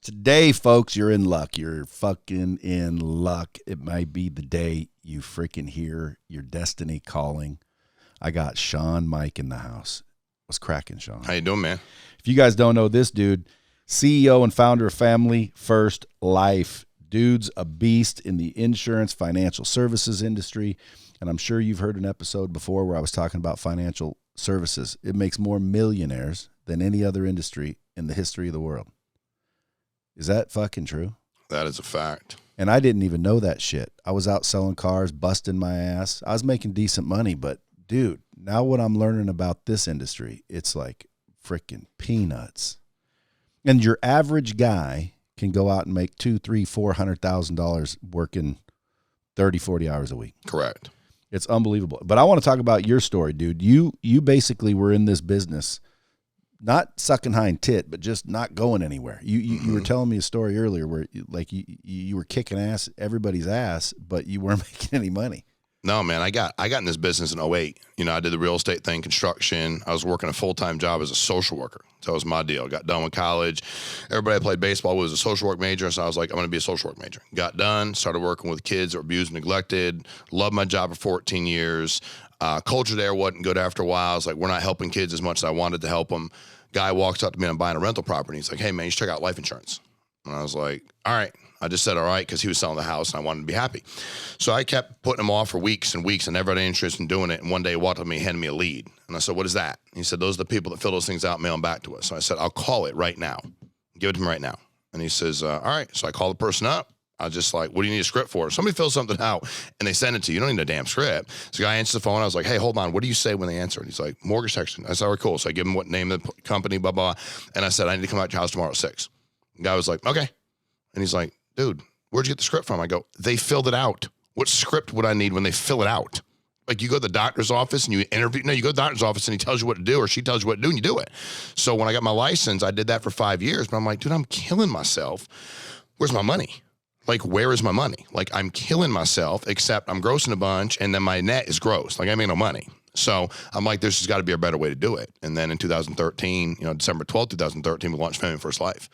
Today, folks, you're in luck. You're fucking in luck. It might be the day you freaking hear your destiny calling. I got Shawn Meaike in the house. What's cracking, Shawn? How you doing, man? If you guys don't know this dude, CEO and founder of Family First Life. Dude's a beast in the insurance financial services industry. And I'm sure you've heard an episode before where I was talking about financial services. It makes more millionaires than any other industry in the history of the world. Is that fucking true? That is a fact. And I didn't even know that shit. I was out selling cars, busting my ass. I was making decent money, but dude, now what I'm learning about this industry, it's like freaking peanuts. And your average guy can go out and make $200,000-$400,000 working 30, 40 hours a week. Correct. It's unbelievable. But I want to talk about your story, dude. You basically were in this business, not sucking hind tit, but just not going anywhere. You were telling me a story earlier where you were kicking everybody's ass, but you weren't making any money. No, man, I got in this business in 2008. I did the real estate thing, construction. I was working a full-time job as a social worker. That was my deal. Got done with college. Everybody that played baseball was a social work major, so I was like, I'm going to be a social work major. Got done, started working with kids that were abused and neglected. Loved my job for 14 years. Culture there wasn't good after a while. I was like, we're not helping kids as much as I wanted to help them. Guy walks up to me and I'm buying a rental property. He's like, hey, man, you should check out life insurance. And I was like, all right. I just said, all right, because he was selling the house and I wanted to be happy. So I kept putting him off for weeks and weeks and never had any interest in doing it. And one day he walked up to me and handed me a lead. And I said, what is that? And he said, those are the people that fill those things out and mail them back to us. So I said, I'll call it right now. Give it to him right now. And he says, all right. So I call the person up. I was just like, what do you need a script for? Somebody fills something out and they send it to you. You don't need a damn script. So the guy answers the phone. I was like, hey, hold on. What do you say when they answer? And he's like, mortgage section. I said, all right, cool. So I give him what name of the company, blah, blah. And I said, I need to come out to your house tomorrow at 6. The guy was like, okay. And he's like, dude, where'd you get the script from? I go, they filled it out. What script would I need when they fill it out? Like you go to the doctor's office and you interview. No, you go to the doctor's office and he tells you what to do or she tells you what to do and you do it. So when I got my license, I did that for 5 years. But I'm like, dude, I'm killing myself. Where's my money? Like, where is my money? Like, I'm killing myself, except I'm grossing a bunch, and then my net is gross. Like, I make no money. So I'm like, there's just got to be a better way to do it. And then in 2013, December 12th, 2013, we launched Family First Life.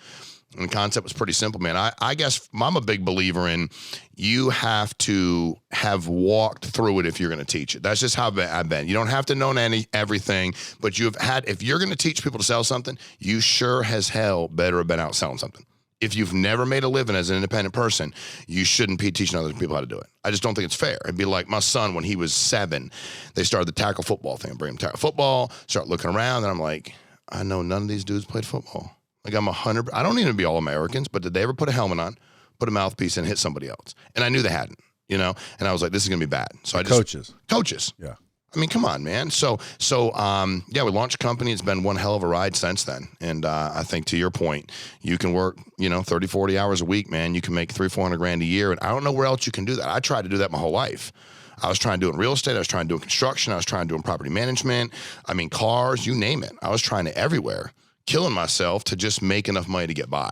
And the concept was pretty simple, man. I guess I'm a big believer in you have to have walked through it if you're going to teach it. That's just how I've been. You don't have to know everything, but if you're going to teach people to sell something, you sure as hell better have been out selling something. If you've never made a living as an independent person, you shouldn't be teaching other people how to do it. I just don't think it's fair. It'd be like my son, when he was 7, they started the tackle football thing. Bring him tackle football, start looking around, and I'm like, I know none of these dudes played football. Like I don't need to be all Americans, but did they ever put a helmet on, put a mouthpiece in, and hit somebody else? And I knew they hadn't, and I was like, this is going to be bad. So Coaches. Yeah. I mean, come on, man. So, we launched a company. It's been one hell of a ride since then. And I think to your point, you can work, 30, 40 hours a week, man. You can make $300-$400 a year. And I don't know where else you can do that. I tried to do that my whole life. I was trying to do it in real estate. I was trying to do it in construction. I was trying to do it in property management. I mean, cars, you name it. I was trying to everywhere, killing myself to just make enough money to get by.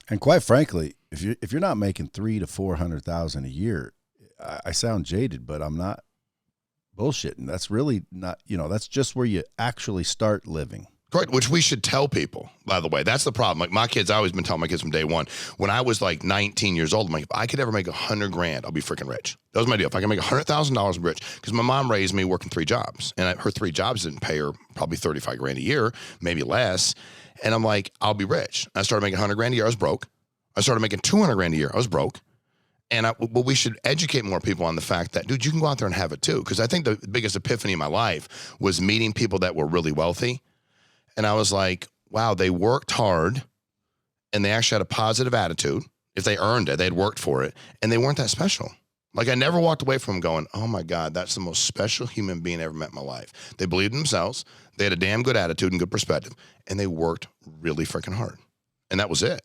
And quite frankly, if you're not making $300,000 to $400,000 a year, I sound jaded, but I'm not bullshitting. That's really not, that's just where you actually start living. Correct, which we should tell people, by the way. That's the problem. Like my kids, I always been telling my kids from day one, when I was like 19 years old, I'm like, if I could ever make $100,000, I'll be freaking rich. That was my deal. If I can make $100,000, I'm rich. Because my mom raised me working 3 jobs. And her 3 jobs didn't pay her probably $35,000 a year, maybe less. And I'm like, I'll be rich. I started making $100,000 a year, I was broke. I started making $200,000 a year, I was broke. And but we should educate more people on the fact that, dude, you can go out there and have it too. Because I think the biggest epiphany in my life was meeting people that were really wealthy. And I was like, wow, they worked hard and they actually had a positive attitude. If they earned it, they had worked for it, and they weren't that special. Like, I never walked away from them going, oh my God, that's the most special human being I ever met in my life. They believed in themselves. They had a damn good attitude and good perspective, and they worked really freaking hard. And that was it.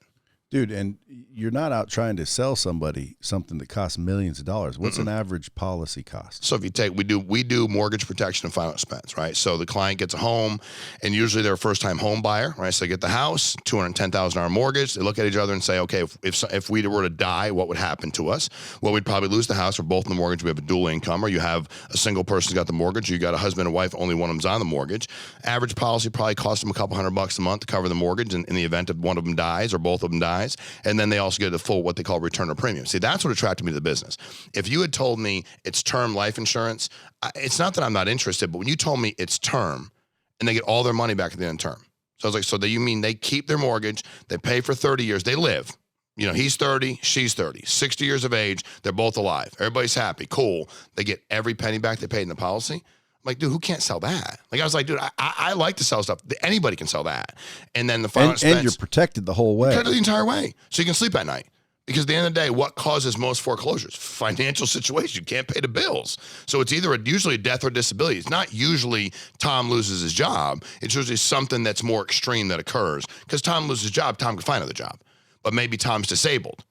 Dude, and you're not out trying to sell somebody something that costs millions of dollars. What's an average policy cost? So if you take, we do mortgage protection and final expense, right? So the client gets a home, and usually they're a first-time home buyer, right? So they get the house, $210,000 mortgage. They look at each other and say, okay, if we were to die, what would happen to us? Well, we'd probably lose the house. We're both in the mortgage. We have a dual income, or you have a single person's got the mortgage. You got a husband and wife, only one of them's on the mortgage. Average policy probably costs them a couple $100 a month to cover the mortgage in the event of one of them dies or both of them dies. And then they also get the full, what they call return of premium. See, that's what attracted me to the business. If you had told me it's term life insurance, it's not that I'm not interested, but when you told me it's term and they get all their money back at the end of term. So I was like, so you mean they keep their mortgage, they pay for 30 years, they live. You know, he's 30, she's 30, 60 years of age, they're both alive. Everybody's happy, cool. They get every penny back they paid in the policy. I'm like, dude, who can't sell that? Like, I was like, dude, I like to sell stuff. Anybody can sell that. And then the final expense. And you're protected the whole way. Protected the entire way. So you can sleep at night. Because at the end of the day, what causes most foreclosures? Financial situation. You can't pay the bills. So it's either usually a death or disability. It's not usually Tom loses his job. It's usually something that's more extreme that occurs. Because Tom loses his job, Tom can find another job. But maybe Tom's disabled.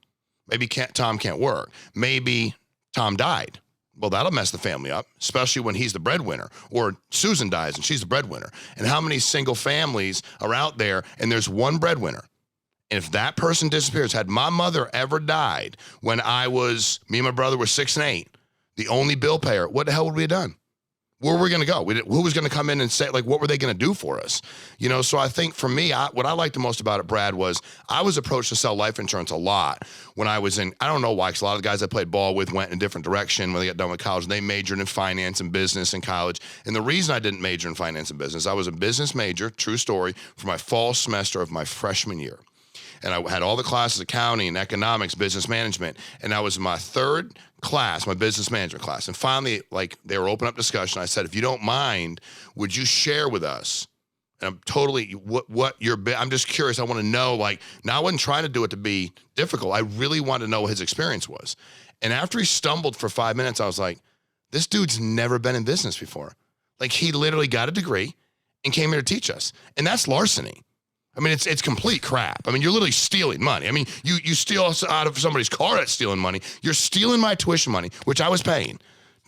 Maybe Tom can't work. Maybe Tom died. Well, that'll mess the family up, especially when he's the breadwinner, or Susan dies and she's the breadwinner. And how many single families are out there and there's one breadwinner? And if that person disappears, had my mother ever died when me and my brother were 6 and 8, the only bill payer, what the hell would we have done? Where were we going to go? Who was going to come in and say, like, what were they going to do for us? You know, so I think for me, what I liked the most about it, Brad, was I was approached to sell life insurance a lot when I was in, I don't know why, because a lot of the guys I played ball with went in a different direction when they got done with college. They majored in finance and business in college. And the reason I didn't major in finance and business, I was a business major, true story, for my fall semester of my freshman year. And I had all the classes, accounting, economics, business management. And I was in my third class, my business management class. And finally, like, they were opening up discussion. I said, if you don't mind, would you share with us? And I'm totally, I'm just curious. I want to know, like, now I wasn't trying to do it to be difficult. I really wanted to know what his experience was. And after he stumbled for 5 minutes, I was like, this dude's never been in business before. Like, he literally got a degree and came here to teach us. And that's larceny. I mean, it's complete crap. I mean, you're literally stealing money. I mean, you steal out of somebody's car, that's stealing money. You're stealing my tuition money, which I was paying,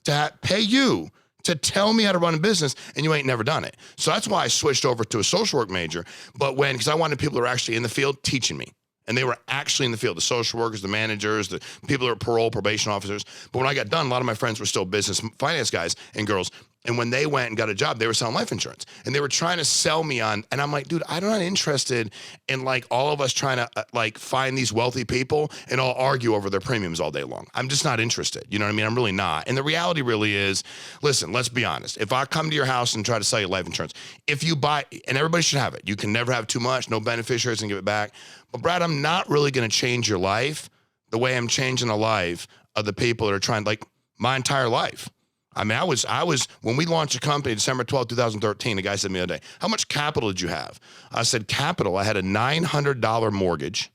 to pay you to tell me how to run a business, and you ain't never done it. So that's why I switched over to a social work major. But because I wanted people that were actually in the field teaching me. And they were actually in the field, the social workers, the managers, the people that were parole, probation officers. But when I got done, a lot of my friends were still business finance guys and girls. And when they went and got a job, they were selling life insurance. And they were trying to sell me on, and I'm like, dude, I'm not interested in, like, all of us trying to like find these wealthy people and all argue over their premiums all day long. I'm just not interested. You know what I mean? I'm really not. And the reality really is, listen, let's be honest. If I come to your house and try to sell you life insurance, if you buy, and everybody should have it, you can never have too much, no beneficiaries can give it back. But Brad, I'm not really going to change your life the way I'm changing the life of the people that are trying, like, my entire life. I mean, I was when we launched the company, December 12, 2013, the guy said to me the other day, how much capital did you have? I said, capital, I had a $900 mortgage.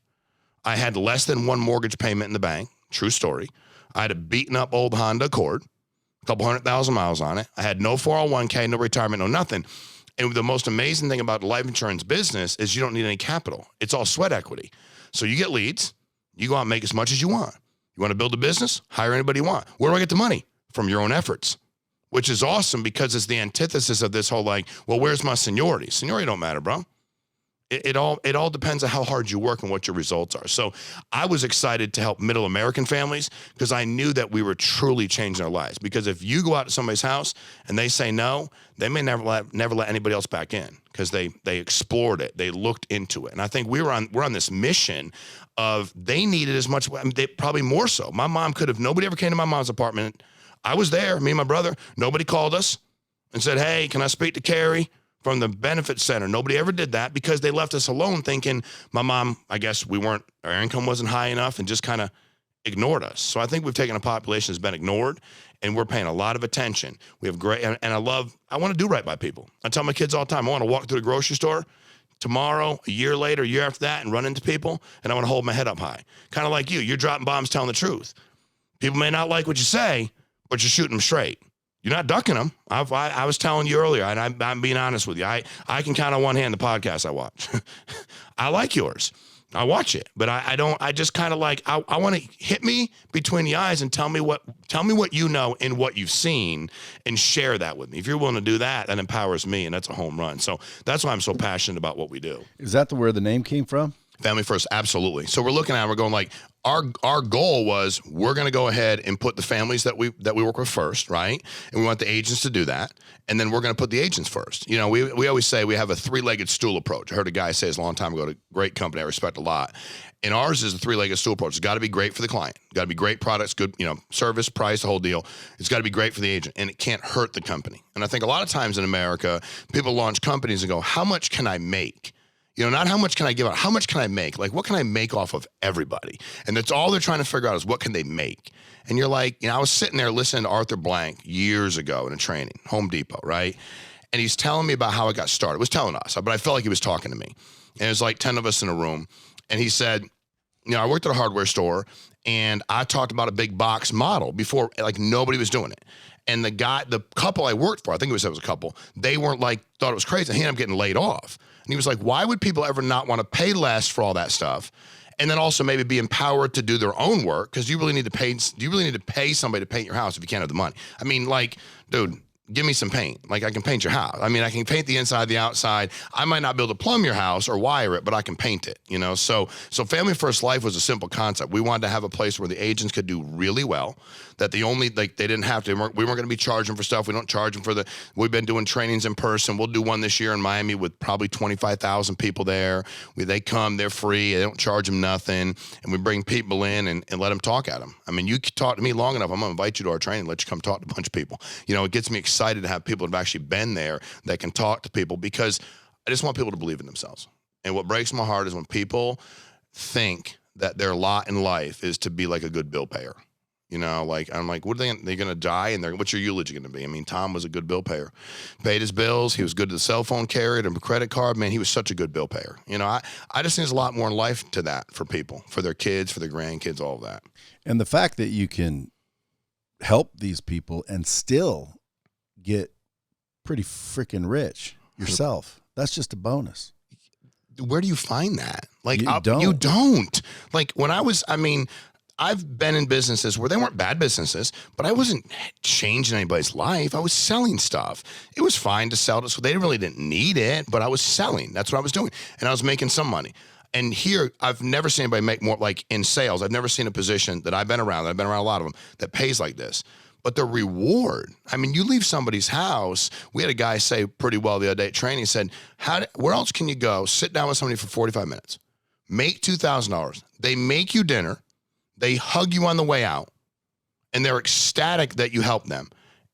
I had less than one mortgage payment in the bank. True story. I had a beaten up old Honda Accord, a couple 100,000 miles on it. I had no 401k, no retirement, no nothing. And the most amazing thing about the life insurance business is you don't need any capital. It's all sweat equity. So you get leads, you go out and make as much as you want. You want to build a business? Hire anybody you want. Where do I get the money? From your own efforts, which is awesome because it's the antithesis of this whole, like, well, where's my seniority? Seniority don't matter, bro. It all depends on how hard you work and what your results are. So I was excited to help middle American families because I knew that we were truly changing their lives. Because if you go out to somebody's house and they say no, they may never let anybody else back in because they explored it, they looked into it. And I think we're on this mission of they needed as much, they probably more so. My mom nobody ever came to my mom's apartment. I was there, me and my brother. Nobody called us and said, hey, can I speak to Carrie from the benefit center? Nobody ever did that because they left us alone thinking my mom, I guess our income wasn't high enough and just kind of ignored us. So I think we've taken a population that's been ignored and we're paying a lot of attention. We have great, and I want to do right by people. I tell my kids all the time, I want to walk through the grocery store tomorrow, a year later, a year after that, and run into people, and I want to hold my head up high. Kind of like you're dropping bombs telling the truth. People may not like what you say, but you're shooting them straight. You're not ducking them. I was telling you earlier, and I'm being honest with you. I can count on one hand the podcasts I watch. I like yours. I watch it, but I don't. I just kind of like I want to hit me between the eyes and tell me what you know and what you've seen, and share that with me. If you're willing to do that, that empowers me, and that's a home run. So that's why I'm so passionate about what we do. Is that where the name came from? Family first, absolutely. So we're looking at, we're going like, our goal was we're going to go ahead and put the families that we work with first, right? And we want the agents to do that, and then we're going to put the agents first. You know, we always say we have a three-legged stool approach. I heard a guy say this a long time ago, a great company I respect a lot. And ours is a three-legged stool approach. It's got to be great for the client. Got to be great products, good, you know, service, price, the whole deal. It's got to be great for the agent, and it can't hurt the company. And I think a lot of times in America, people launch companies and go, how much can I make? You know, not how much can I give out, how much can I make? Like, what can I make off of everybody? And that's all they're trying to figure out is what can they make? And you're like, you know, I was sitting there listening to Arthur Blank years ago in a training, Home Depot, right? And he's telling me about how I got started. He was telling us, but I felt like he was talking to me. And it was like 10 of us in a room. And he said, you know, I worked at a hardware store, and I talked about a big box model before, like nobody was doing it. And the couple I worked for, I think it was a couple, they weren't like, thought it was crazy. He ended up getting laid off. And he was like, why would people ever not want to pay less for all that stuff? And then also maybe be empowered to do their own work, because you really need to pay somebody to paint your house if you can't have the money. I mean, like, dude, give me some paint. Like, I can paint your house. I mean, I can paint the inside, the outside. I might not be able to plumb your house or wire it, but I can paint it, you know? So Family First Life was a simple concept. We wanted to have a place where the agents could do really well, that they didn't have to, we weren't going to be charging for stuff. We don't charge them we've been doing trainings in person. We'll do one this year in Miami with probably 25,000 people there. They come, they're free. They don't charge them nothing. And we bring people in and let them talk at them. I mean, you talk to me long enough, I'm going to invite you to our training, let you come talk to a bunch of people. You know, it gets me excited to have people that have actually been there that can talk to people, because I just want people to believe in themselves. And what breaks my heart is when people think that their lot in life is to be like a good bill payer. You know, like, I'm like, what are they're going to die? And what's your eulogy going to be? I mean, Tom was a good bill payer, paid his bills. He was good to the cell phone carrier and credit card. Man, he was such a good bill payer. You know, I just think there's a lot more in life to that for people, for their kids, for their grandkids, all of that. And the fact that you can help these people and still get pretty freaking rich yourself, that's just a bonus. Where do you find that? Like, you don't. You don't. Like, when I've been in businesses where they weren't bad businesses, but I wasn't changing anybody's life. I was selling stuff. It was fine to sell it, so they really didn't need it, but I was selling. That's what I was doing. And I was making some money. And here, I've never seen anybody make more, like in sales. I've never seen a position that I've been around a lot of them, that pays like this. But the reward, I mean, you leave somebody's house. We had a guy say pretty well the other day at training, he said, where else can you go? Sit down with somebody for 45 minutes, make $2,000. They make you dinner. They hug you on the way out, and they're ecstatic that you helped them.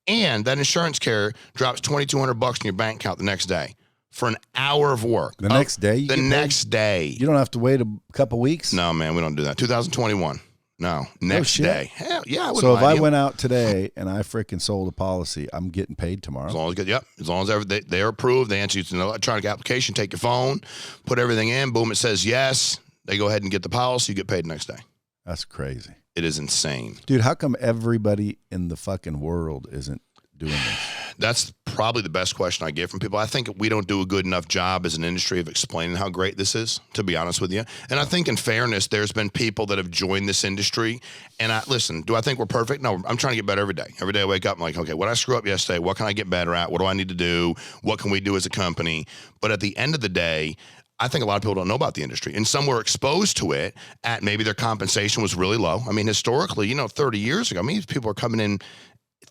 And that insurance carrier drops $2,200 in your bank account the next day for an hour of work. The next day? The next day. You don't have to wait a couple weeks? No, man, we don't do that. 2021. No, next day. Hell, yeah. So if I went out today and I freaking sold a policy, I'm getting paid tomorrow. As long as they're approved, they answer you to an electronic application, take your phone, put everything in, boom, it says yes. They go ahead and get the policy, you get paid the next day. That's crazy. It is insane. Dude, how come everybody in the fucking world isn't doing this? That's probably the best question I get from people. I think we don't do a good enough job as an industry of explaining how great this is, to be honest with you. And I think in fairness, there's been people that have joined this industry. And listen, do I think we're perfect? No, I'm trying to get better every day. Every day I wake up, I'm like, okay, what did I screw up yesterday? What can I get better at? What do I need to do? What can we do as a company? But at the end of the day, I think a lot of people don't know about the industry, and some were exposed to it at maybe their compensation was really low. I mean, historically, 30 years ago, these people are coming in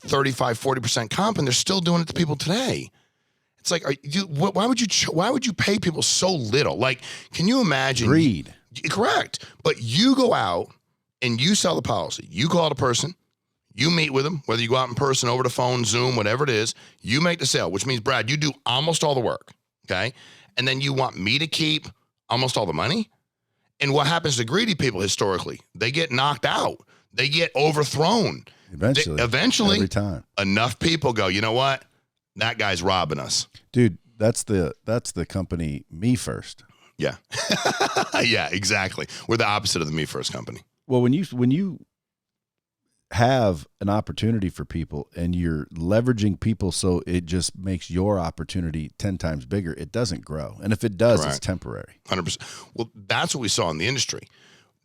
35, 40% comp, and they're still doing it to people today. It's like, why would you pay people so little? Like, can you imagine? Greed. Correct. But you go out and you sell the policy. You call the person, you meet with them, whether you go out in person, over the phone, Zoom, whatever it is, you make the sale, which means, Brad, you do almost all the work, okay? And then you want me to keep almost all the money? And what happens to greedy people historically? They get knocked out. They get overthrown. Eventually, every time. Enough people go, you know what? That guy's robbing us. Dude, that's the company Me First. Yeah. Yeah, exactly. We're the opposite of the Me First company. Well, when you have an opportunity for people and you're leveraging people so it just makes your opportunity 10 times bigger, it doesn't grow. And if it does, It's temporary. 100%. Well, that's what we saw in the industry.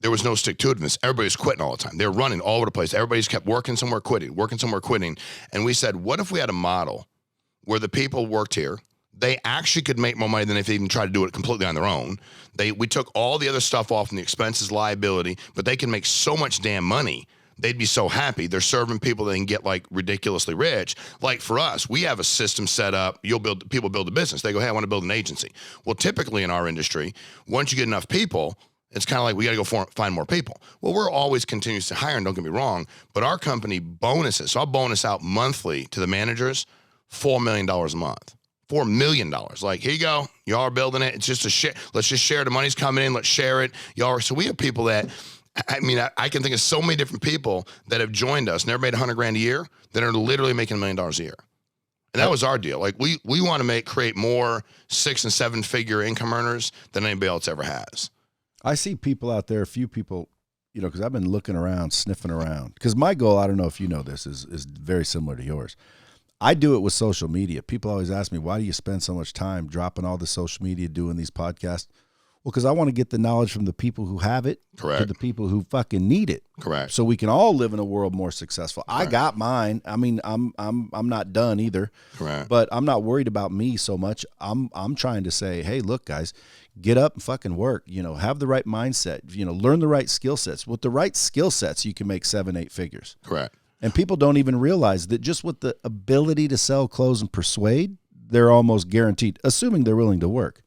There was no stick-to-itiveness. Everybody was quitting all the time. They were running all over the place. Everybody's kept working somewhere, quitting. And we said, what if we had a model where the people worked here, they actually could make more money than if they even tried to do it completely on their own. We took all the other stuff off from the expenses, liability, but they can make so much damn money. They'd be so happy. They're serving people that can get like ridiculously rich. Like for us, we have a system set up. People build a business. They go, hey, I want to build an agency. Well, typically in our industry, once you get enough people, it's kind of like we got to go find more people. Well, we're always continuously hiring, don't get me wrong, but our company bonuses. So I'll bonus out monthly to the managers $4 million a month. $4 million. Like, here you go. Y'all are building it. It's just a share. Let's just share. The money's coming in. Let's share it. So we have people that, I mean, I can think of so many different people that have joined us, never made $100,000 a year, that are literally making $1 million a year. And that was our deal. Like we want to create more 6 and 7 figure income earners than anybody else ever has. I see people out there, a few people, because I've been looking around, sniffing around. Because my goal, I don't know if you know this, is very similar to yours. I do it with social media. People always ask me, why do you spend so much time dropping all the social media, doing these podcasts? Well, because I want to get the knowledge from the people who have it to the people who fucking need it. Correct. So we can all live in a world more successful. Correct. I got mine. I mean, I'm not done either. Correct. But I'm not worried about me so much. I'm trying to say, hey, look, guys, get up and fucking work. Have the right mindset. Learn the right skill sets. With the right skill sets, you can make 7-8 figures. Correct. And people don't even realize that just with the ability to sell, close, and persuade, they're almost guaranteed, assuming they're willing to work,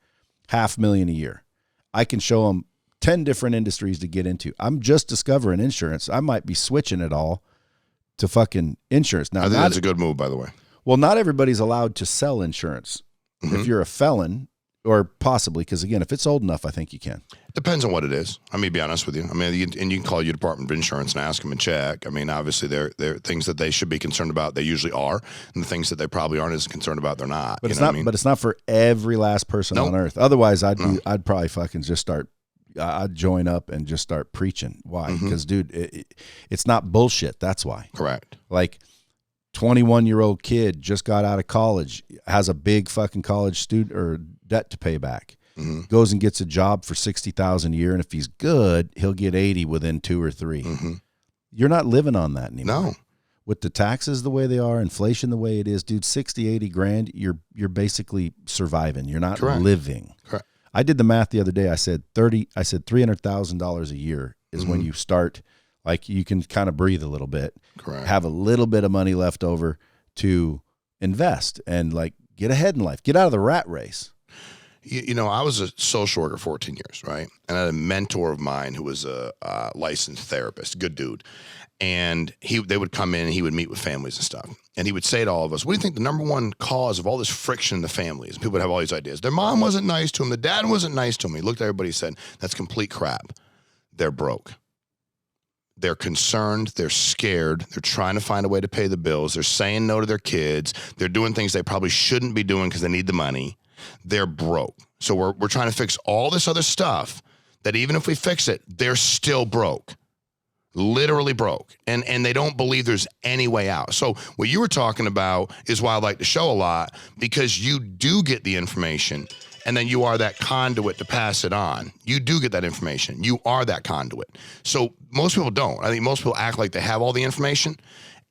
$500,000 a year. I can show them 10 different industries to get into. I'm just discovering insurance. I might be switching it all to fucking insurance. Now, I think that's a good move, by the way. Well, not everybody's allowed to sell insurance. Mm-hmm. If you're a felon, or possibly, because again, if it's old enough, I think you can. Depends on what it is. I mean, be honest with you. I mean, you can call your Department of Insurance and ask them and check. I mean, obviously, there are things that they should be concerned about. They usually are, and the things that they probably aren't as concerned about, they're not. But it's not. But it's not for every last person on earth. Otherwise, I'd probably fucking just start. I'd join up and just start preaching. Why? Because, dude, it's not bullshit. That's why. Correct. Like, 21-year-old kid just got out of college, has a big fucking college student or debt to pay back. Mm-hmm. Goes and gets a job for $60,000 a year, and if he's good, he'll get 80 within 2 or 3. Mm-hmm. You're not living on that anymore. No. With the taxes the way they are, inflation the way it is, dude, 60, 80 grand, you're basically surviving. You're not living. Correct. I did the math the other day. I said $300,000 a year is when you start, like, you can kind of breathe a little bit. Correct. Have a little bit of money left over to invest and like get ahead in life, get out of the rat race. I was a social worker 14 years, right? And I had a mentor of mine who was a licensed therapist, good dude. And they would come in and he would meet with families and stuff. And he would say to all of us, what do you think the number one cause of all this friction in the family is? And people would have all these ideas. Their mom wasn't nice to him. The dad wasn't nice to him. He looked at everybody and said, that's complete crap. They're broke. They're concerned. They're scared. They're trying to find a way to pay the bills. They're saying no to their kids. They're doing things they probably shouldn't be doing because they need the money. They're broke. So we're trying to fix all this other stuff that even if we fix it, they're still broke. Literally broke. And they don't believe there's any way out. So what you were talking about is why I like the show a lot, because you do get the information and then you are that conduit to pass it on. You do get that information. You are that conduit. So most people don't. I think most people act like they have all the information,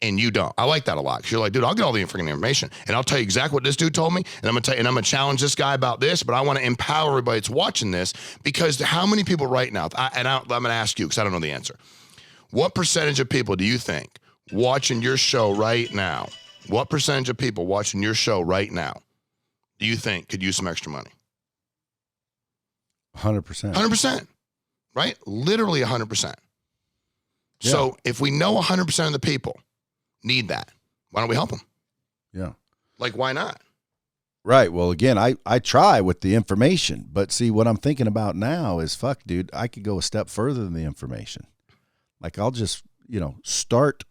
and you don't. I like that a lot, because you're like, dude, I'll get all the freaking information, and I'll tell you exactly what this dude told me, and I'm gonna challenge this guy about this, but I want to empower everybody that's watching this, because how many people right now, I'm gonna ask you, because I don't know the answer. What percentage of people do you think watching your show right now, what percentage of people watching your show right now do you think could use some extra money? 100%. 100%, right? Literally 100%. Yeah. So if we know 100% of the people need that, why don't we help them? Yeah. Like, why not? Right. Well, again, I try with the information, but see, what I'm thinking about now is, fuck, dude, I could go a step further than the information. Like, I'll just, start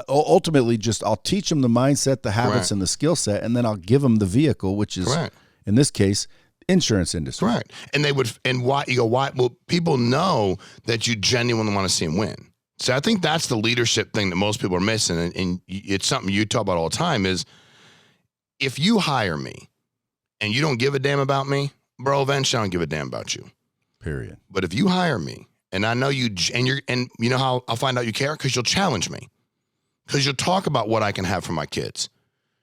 ultimately I'll teach them the mindset, the habits, and the skill set, and then I'll give them the vehicle, which is, in this case, insurance industry. Correct. And they would, and why, you go, why? Well, people know that you genuinely want to see them win. So I think that's the leadership thing that most people are missing. And it's something you talk about all the time is if you hire me and you don't give a damn about me, bro, eventually I don't give a damn about you. Period. But if you hire me and I know you, and you know how I'll find out you care? Because you'll challenge me. Because you'll talk about what I can have for my kids.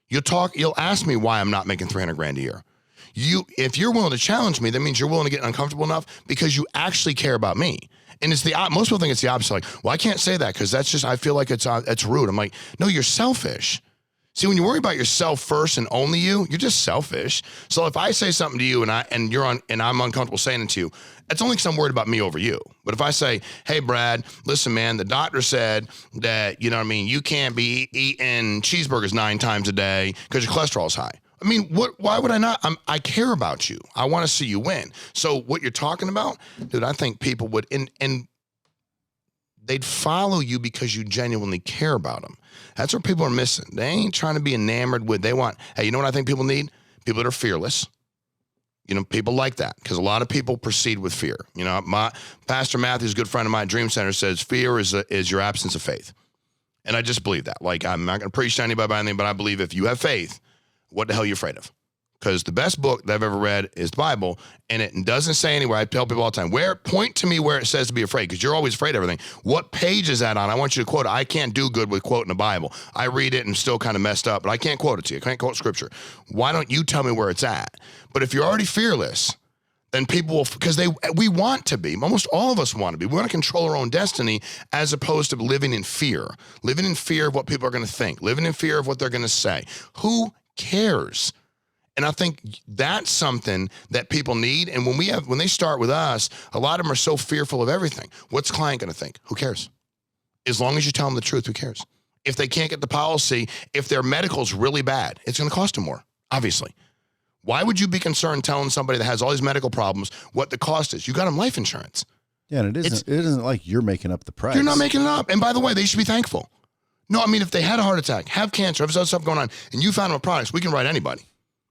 You'll ask me why I'm not making $300,000 a year. If you're willing to challenge me, that means you're willing to get uncomfortable enough because you actually care about me. And it's most people think it's the opposite. Like, well, I can't say that because that's just, I feel like it's rude. I'm like, no, you're selfish. See, when you worry about yourself first and only you're just selfish. So if I say something to you and I'm uncomfortable saying it to you, it's only because I'm worried about me over you. But if I say, hey, Brad, listen, man, the doctor said that, you know what I mean, you can't be eating cheeseburgers 9 times a day because your cholesterol's high. I mean, why would I not? I care about you. I want to see you win. So what you're talking about, dude, I think people would, and they'd follow you because you genuinely care about them. That's what people are missing. They ain't trying to be enamored with, hey, you know what I think people need? People that are fearless. You know, people like that because a lot of people proceed with fear. You know, my Pastor Matthew's a good friend of mine at Dream Center says fear is your absence of faith. And I just believe that. Like, I'm not going to preach to anybody about anything, but I believe if you have faith, what the hell are you afraid of? Because the best book that I've ever read is the Bible, and it doesn't say anywhere. I tell people all the time, point to me where it says to be afraid, because you're always afraid of everything. What page is that on? I want you to quote it. I can't do good with quoting the Bible. I read it and still kind of messed up, but I can't quote it to you. I can't quote scripture. Why don't you tell me where it's at? But if you're already fearless, then people will, because we want to be, almost all of us want to be. We want to control our own destiny as opposed to living in fear of what people are going to think, living in fear of what they're going to say. Who cares? And I think that's something that people need. And when they start with us, a lot of them are so fearful of everything. What's the client going to think? Who cares? As long as you tell them the truth, who cares? If they can't get the policy, if their medical's really bad, it's going to cost them more, obviously. Why would you be concerned telling somebody that has all these medical problems what the cost is? You got them life insurance. Yeah, and it isn't like you're making up the price. You're not making it up. And by the way, they should be thankful. No, I mean, if they had a heart attack, have cancer, have other stuff going on, and you found them a product, we can write anybody.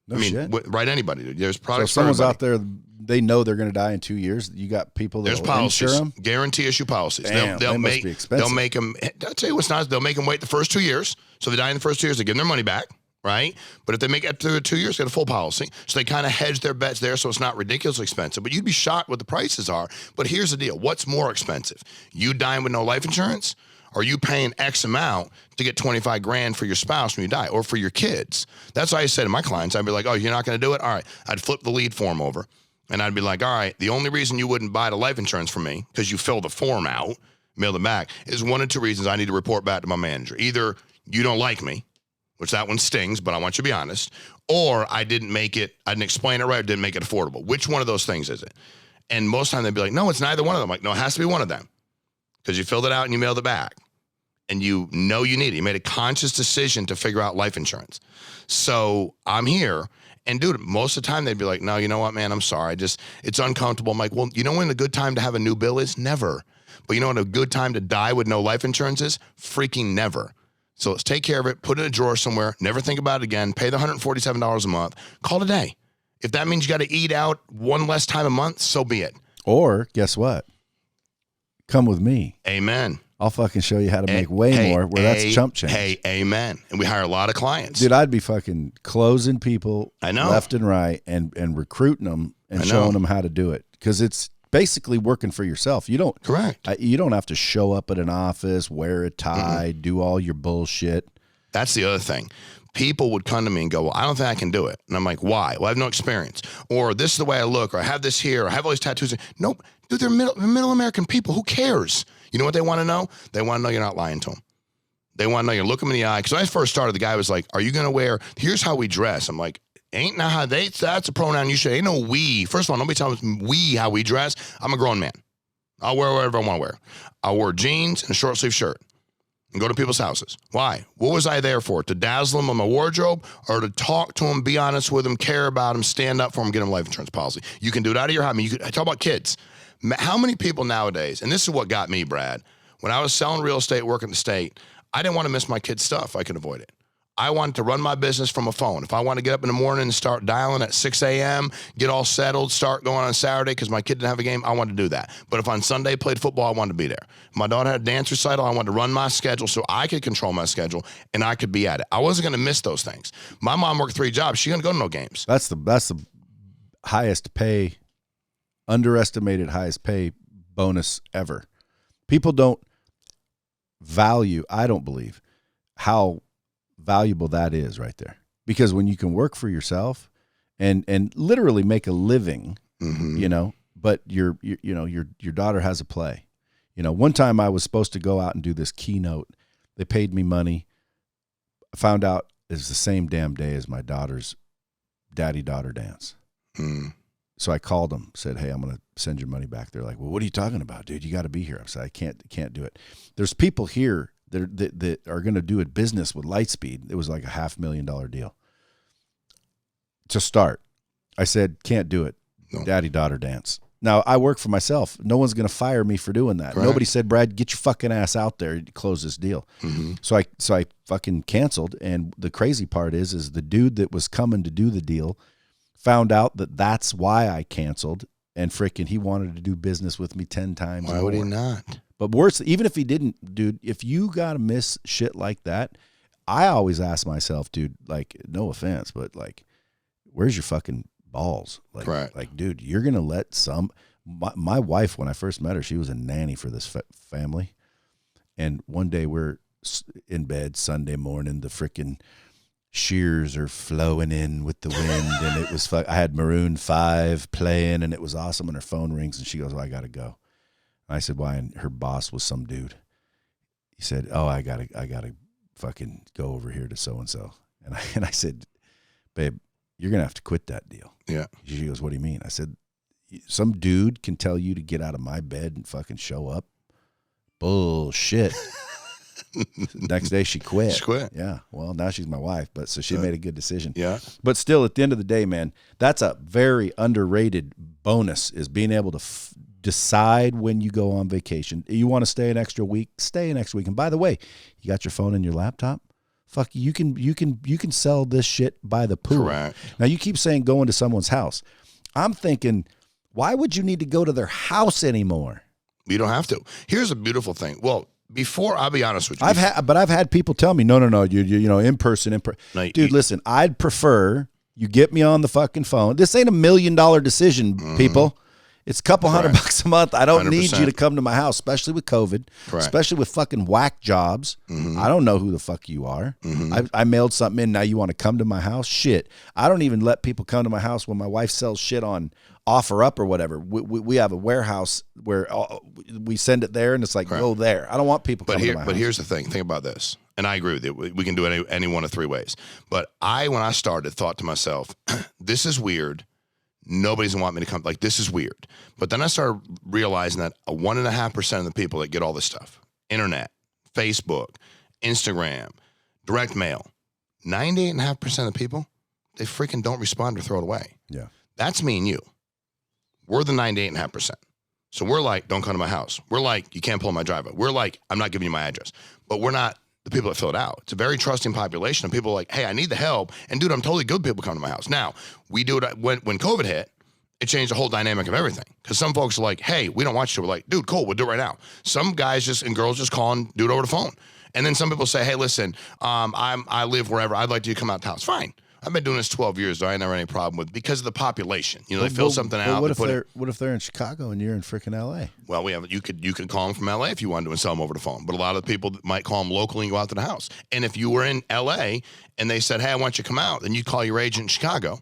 No shit. Write anybody. There's products. So if someone's out there, they know they're going to die in 2 years. You got people that will insure them. Guarantee issue policies. Damn, they must be expensive. They'll make them. I'll tell you what's nice. They'll make them wait the first 2 years. So if they die in the first 2 years, they give them their money back, right? But if they make it through 2 years, they get a full policy. So they kind of hedge their bets there, so it's not ridiculously expensive. But you'd be shocked what the prices are. But here's the deal: what's more expensive? You dying with no life insurance? Are you paying X amount to get $25,000 for your spouse when you die or for your kids? That's why I say to my clients, I'd be like, oh, you're not going to do it? All right. I'd flip the lead form over and I'd be like, all right, the only reason you wouldn't buy the life insurance from me, because you fill the form out, mail them back, is one of 2 reasons I need to report back to my manager. Either you don't like me, which that one stings, but I want you to be honest, or I didn't explain it right, or didn't make it affordable. Which one of those things is it? And most of the time they'd be like, no, it's neither one of them. I'm like, no, it has to be one of them. Because you filled it out and you mailed it back. And you know you need it. You made a conscious decision to figure out life insurance. So I'm here. And dude, most of the time they'd be like, no, you know what, man, I'm sorry. It's uncomfortable. I'm like, well, you know when a good time to have a new bill is? Never. But you know when a good time to die with no life insurance is? Freaking never. So let's take care of it, put it in a drawer somewhere, never think about it again, pay the $147 a month, call it a day. If that means you got to eat out one less time a month, so be it. Or guess what? Come with me. Amen. I'll fucking show you how to make way more where that's chump change. Hey, amen. And we hire a lot of clients. Dude, I'd be fucking closing people left and right and recruiting them and showing them how to do it. Because it's basically working for yourself. You don't You don't have to show up at an office, wear a tie, do all your bullshit. That's the other thing. People would come to me and go, well, I don't think I can do it. And I'm like, why? Well, I have no experience. Or this is the way I look, or I have this here, or I have all these tattoos. Nope. Dude, they're middle American people. Who cares? You know what they want to know? They want to know you're not lying to them. They want to know you look them in the eye. Because when I first started, the guy was like, are you going to wear, here's how we dress. I'm like, ain't now how that's a pronoun you should, ain't no we. First of all, nobody tells me we how we dress. I'm a grown man. I'll wear whatever I want to wear. I'll wear jeans and a short sleeve shirt and go to people's houses. Why? What was I there for? To dazzle them on my wardrobe, or to talk to them, be honest with them, care about them, stand up for them, get them a life insurance policy? You can do it out of your house. I mean, I talk about kids. How many people nowadays, and this is what got me, Brad, when I was selling real estate, working the state, I didn't want to miss my kids' stuff. I could avoid it. I wanted to run my business from a phone. If I want to get up in the morning and start dialing at 6 a.m., get all settled, start going on Saturday because my kid didn't have a game, I wanted to do that. But if on Sunday played football, I wanted to be there. If my daughter had a dance recital, I wanted to run my schedule so I could control my schedule and I could be at it. I wasn't going to miss those things. My mom worked 3 jobs. She couldn't go to no games. That's the highest pay, underestimated highest pay bonus ever. People don't value, I don't believe, how valuable that is right there. Because when you can work for yourself and literally make a living, you know, but your daughter has a play. You know, one time I was supposed to go out and do this keynote. They paid me money. I found out it was the same damn day as my daughter's daddy-daughter dance. So I called them, said, hey, I'm going to send your money back. They're like, well, what are you talking about, dude? You got to be here. I said, I can't do it. There's people here that are going to do a business with Lightspeed. It was like a $500,000 deal to start. I said, can't do it. No. Daddy-daughter dance. Now, I work for myself. No one's going to fire me for doing that. Correct. Nobody said, Brad, get your fucking ass out there and close this deal. So I fucking canceled. And the crazy part is the dude that was coming to do the deal found out that that's why I canceled, and freaking he wanted to do business with me 10 times more. Why would he not? But worse, even if he didn't, dude, if you got to miss shit like that, I always ask myself, dude, like, no offense, but like, where's your fucking balls? Like, right. Like, dude, you're going to let my wife, when I first met her, she was a nanny for this family. And one day we're in bed Sunday morning, the freaking shears are flowing in with the wind, and it was I had Maroon 5 playing, and it was awesome. And her phone rings, and she goes, "Well, I gotta go." And I said, "Why?" And her boss was some dude. He said, "Oh, I gotta fucking go over here to so and so." And I said, "Babe, you're gonna have to quit that deal." Yeah. She goes, "What do you mean?" I said, "Some dude can tell you to get out of my bed and fucking show up." Bullshit. Next day she quit. She quit. Yeah. Well, now she's my wife, but so she made a good decision. Yeah. But still, at the end of the day, man, that's a very underrated bonus, is being able to decide when you go on vacation. You want to stay an extra week, stay an extra week. And by the way, you got your phone and your laptop. Fuck, you can sell this shit by the pool. Correct. Now you keep saying going to someone's house. I'm thinking, why would you need to go to their house anymore? You don't have to. Here's a beautiful thing. Well, before, I'll be honest with you. I've had people tell me, no, you know, in person. No, dude, listen, I'd prefer you get me on the fucking phone. This ain't $1 million decision, people. It's a couple $100 a month. I don't 100%. Need you to come to my house, especially with COVID, especially with fucking whack jobs. I don't know who the fuck you are. I mailed something in. Now you want to come to my house? Shit. I don't even let people come to my house when my wife sells shit on OfferUp or whatever. We have a warehouse where we send it there, and it's like, go there. I don't want people coming to my house. But here's the thing. Think about this. And I agree with you. We can do any one of 3 ways. But when I started, thought to myself, this is weird. Nobody's gonna want me to come. Like, this is weird. But then I started realizing that 1.5% of the people that get all this stuff, internet, Facebook, Instagram, direct mail, 98.5% of the people, they freaking don't respond or throw it away. Yeah. That's me and you. We're the 98.5%. So we're like, don't come to my house. We're like, you can't pull my driveway. We're like, I'm not giving you my address. But we're not the people that fill it out. It's a very trusting population of people like, hey, I need the help. And dude, I'm totally good people come to my house. Now, we do it when COVID hit, it changed the whole dynamic of everything. Because some folks are like, hey, we don't want you to. We're like, dude, cool, we'll do it right now. Some guys and girls just call and do it over the phone. And then some people say, hey, listen, I live wherever. I'd like you to come out to the house. Fine. I've been doing this 12 years, so I ain't never had any problem with, because of the population. You know, they fill something out. What if they're in Chicago and you're in freaking LA? Well, you could call them from LA if you wanted to and sell them over the phone. But a lot of people might call them locally and go out to the house. And if you were in LA and they said, hey, I want you to come out, then you call your agent in Chicago,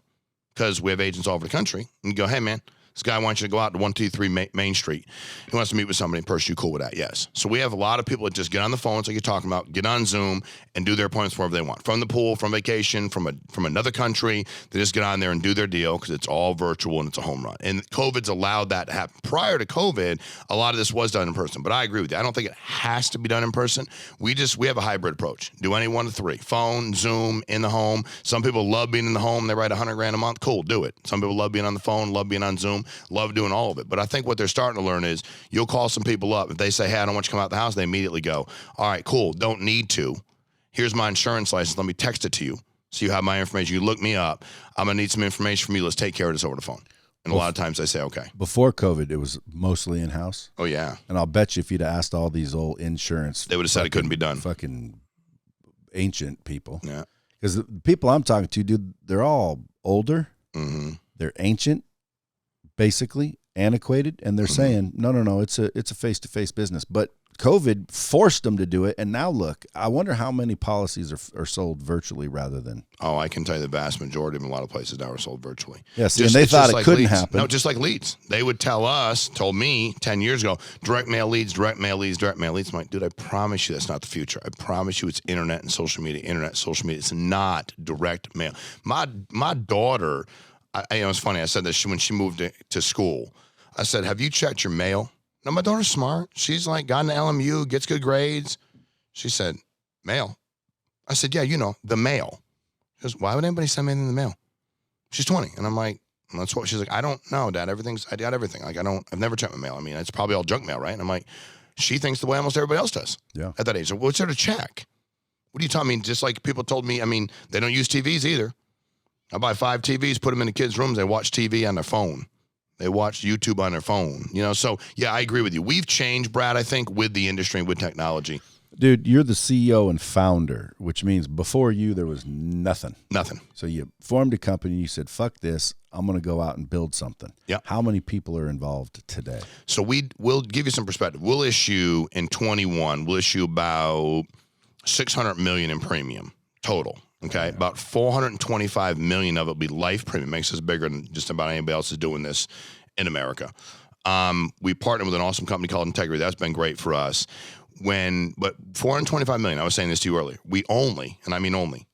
because we have agents all over the country, and you go, hey, man, this guy wants you to go out to 123 Main Street. He wants to meet with somebody in person. You cool with that? Yes. So we have a lot of people that just get on the phone, like you're talking about, get on Zoom and do their appointments wherever they want. From the pool, from vacation, from another country. They just get on there and do their deal because it's all virtual and it's a home run. And COVID's allowed that to happen. Prior to COVID, a lot of this was done in person. But I agree with you. I don't think it has to be done in person. We have a hybrid approach. Do any 1 to 3. Phone, Zoom, in the home. Some people love being in the home. They write $100,000 a month. Cool, do it. Some people love being on the phone, love being on Zoom. Love doing all of it. But I think what they're starting to learn is you'll call some people up. If they say, hey, I don't want you to come out the house, they immediately go, all right, cool, don't need to. Here's my insurance license. Let me text it to you. So you have my information. You look me up. I'm going to need some information from you. Let's take care of this over the phone. And a lot of times they say, okay. Before COVID, it was mostly in-house. Oh, yeah. And I'll bet you if you'd asked all these old insurance, they would have said it couldn't be done. Fucking ancient people. Yeah. Because the people I'm talking to, dude, they're all older. Mm-hmm. They're ancient, basically antiquated, and they're saying, no, it's a face-to-face business. But COVID forced them to do it, and now look, I wonder how many policies are sold virtually rather than. Oh, I can tell you the vast majority of a lot of places now are sold virtually. Yes, and they thought it couldn't leads. happen. No, just like leads. They would told me 10 years ago, direct mail leads, direct mail leads, direct mail leads. I'm like, dude, I promise you that's not the future. I promise you it's internet and social media, It's not direct mail. My daughter, it's funny, I said this when she moved to school. I said, have you checked your mail? No, my daughter's smart. She's like got an LMU, gets good grades. She said, mail. I said, yeah, the mail. She goes, why would anybody send me anything in the mail? She's 20. And I'm like, that's what she's like, I don't know, Dad. I got everything. Like, I've never checked my mail. I mean, it's probably all junk mail, right? And I'm like, she thinks the way almost everybody else does at that age. So what's there to check? What are you telling me? Just like people told me, I mean, they don't use TVs either. I buy 5 TVs, put them in the kids' rooms. They watch TV on their phone. They watch YouTube on their phone, So, yeah, I agree with you. We've changed, Brad, I think, with the industry and with technology. Dude, you're the CEO and founder, which means before you, there was nothing. Nothing. So you formed a company. You said, fuck this. I'm going to go out and build something. Yeah. How many people are involved today? So we'll give you some perspective. We'll issue in 21, about $600 million in premium total. Okay, about 425 million of it will be life premium. Makes us bigger than just about anybody else is doing this in America. We partnered with an awesome company called Integrity. That's been great for us. But 425 million, I was saying this to you earlier, we only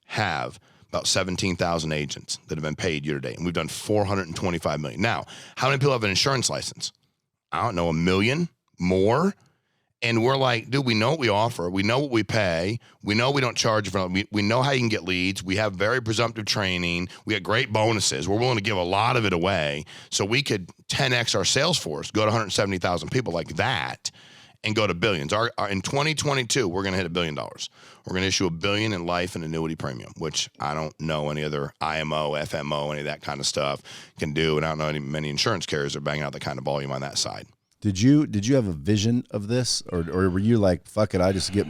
have about 17,000 agents that have been paid year to date, and we've done 425 million. Now, how many people have an insurance license? I don't know, 1 million more. And we're like, dude, we know what we offer. We know what we pay. We know we don't charge for it. We know how you can get leads. We have very presumptive training. We got great bonuses. We're willing to give a lot of it away. So we could 10X our sales force, go to 170,000 people like that, and go to billions. In 2022, we're going to hit $1 billion. We're going to issue $1 billion in life and annuity premium, which I don't know any other IMO, FMO, any of that kind of stuff can do. And I don't know many insurance carriers are banging out the kind of volume on that side. Did you have a vision of this, or were you like, fuck it, I'll just get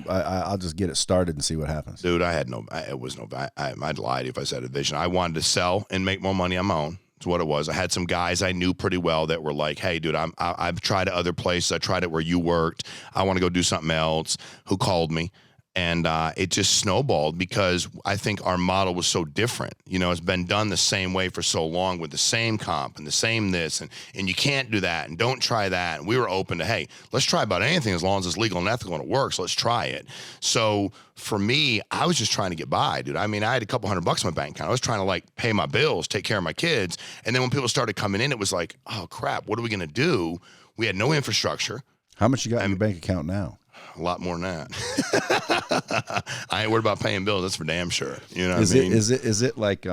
it started and see what happens? Dude, I'd lie to you if I said a vision. I wanted to sell and make more money on my own. That's what it was. I had some guys I knew pretty well that were like, hey, dude, I've tried other places. I tried it where you worked. I want to go do something else. Who called me? And it just snowballed because I think our model was so different. It's been done the same way for so long with the same comp and the same this. And you can't do that and don't try that. And we were open to, hey, let's try about anything as long as it's legal and ethical and it works. Let's try it. So for me, I was just trying to get by, dude. I mean, I had a couple $100 in my bank account. I was trying to pay my bills, take care of my kids. And then when people started coming in, it was like, oh, crap, what are we going to do? We had no infrastructure. How much you got in your bank account now? A lot more than that. I ain't worried about paying bills. That's for damn sure. You know what I mean? Is it like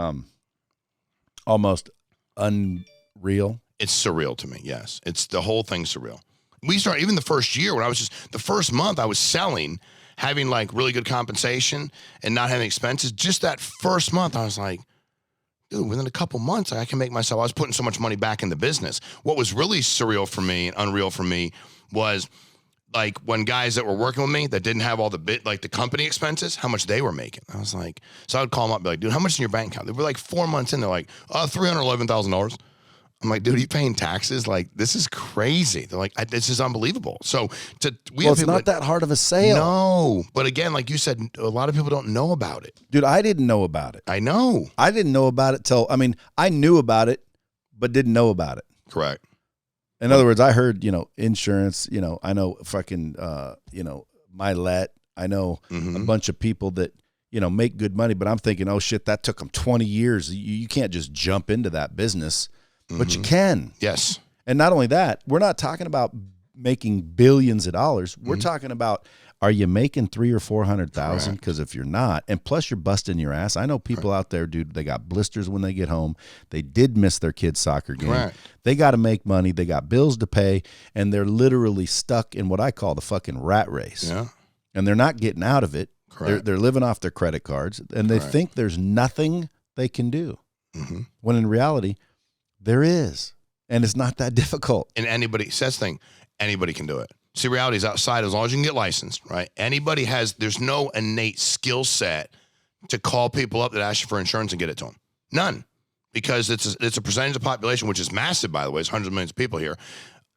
almost unreal? It's surreal to me. Yes, it's the whole thing surreal. We started even the first year when the first month I was selling, having really good compensation and not having expenses. Just that first month, I was like, dude, within a couple months, I can make myself. I was putting so much money back in the business. What was really surreal for me and unreal for me was, when guys that were working with me that didn't have all the the company expenses, how much they were making. I was like, so I would call them up and be like, dude, how much is in your bank account? They were 4 months in. They're like, $311,000. I'm like, dude, are you paying taxes? This is crazy. They're like, this is unbelievable. So it's not that hard of a sale. No. But again, like you said, a lot of people don't know about it. Dude, I didn't know about it. I know. I didn't know about it I knew about it, but didn't know about it. Correct. In other words, I heard, insurance, I know fucking, Milet. I know a bunch of people that, make good money, but I'm thinking, oh shit, that took them 20 years. You can't just jump into that business, but you can. Yes. And not only that, we're not talking about making billions of dollars. We're talking about, are you making 300,000 or 400,000? Because if you're not, and plus you're busting your ass. I know people out there, dude, they got blisters when they get home. They did miss their kid's soccer game. Right. They got to make money. They got bills to pay, and they're literally stuck in what I call the fucking rat race. Yeah. And they're not getting out of it Correct. They're living off their credit cards, and they think there's nothing they can do. When in reality, there is. And it's not that difficult. And anybody can do it. See, reality is outside as long as you can get licensed, right? There's no innate skill set to call people up that ask you for insurance and get it to them. None. Because it's a percentage of the population, which is massive, by the way. It's hundreds of millions of people here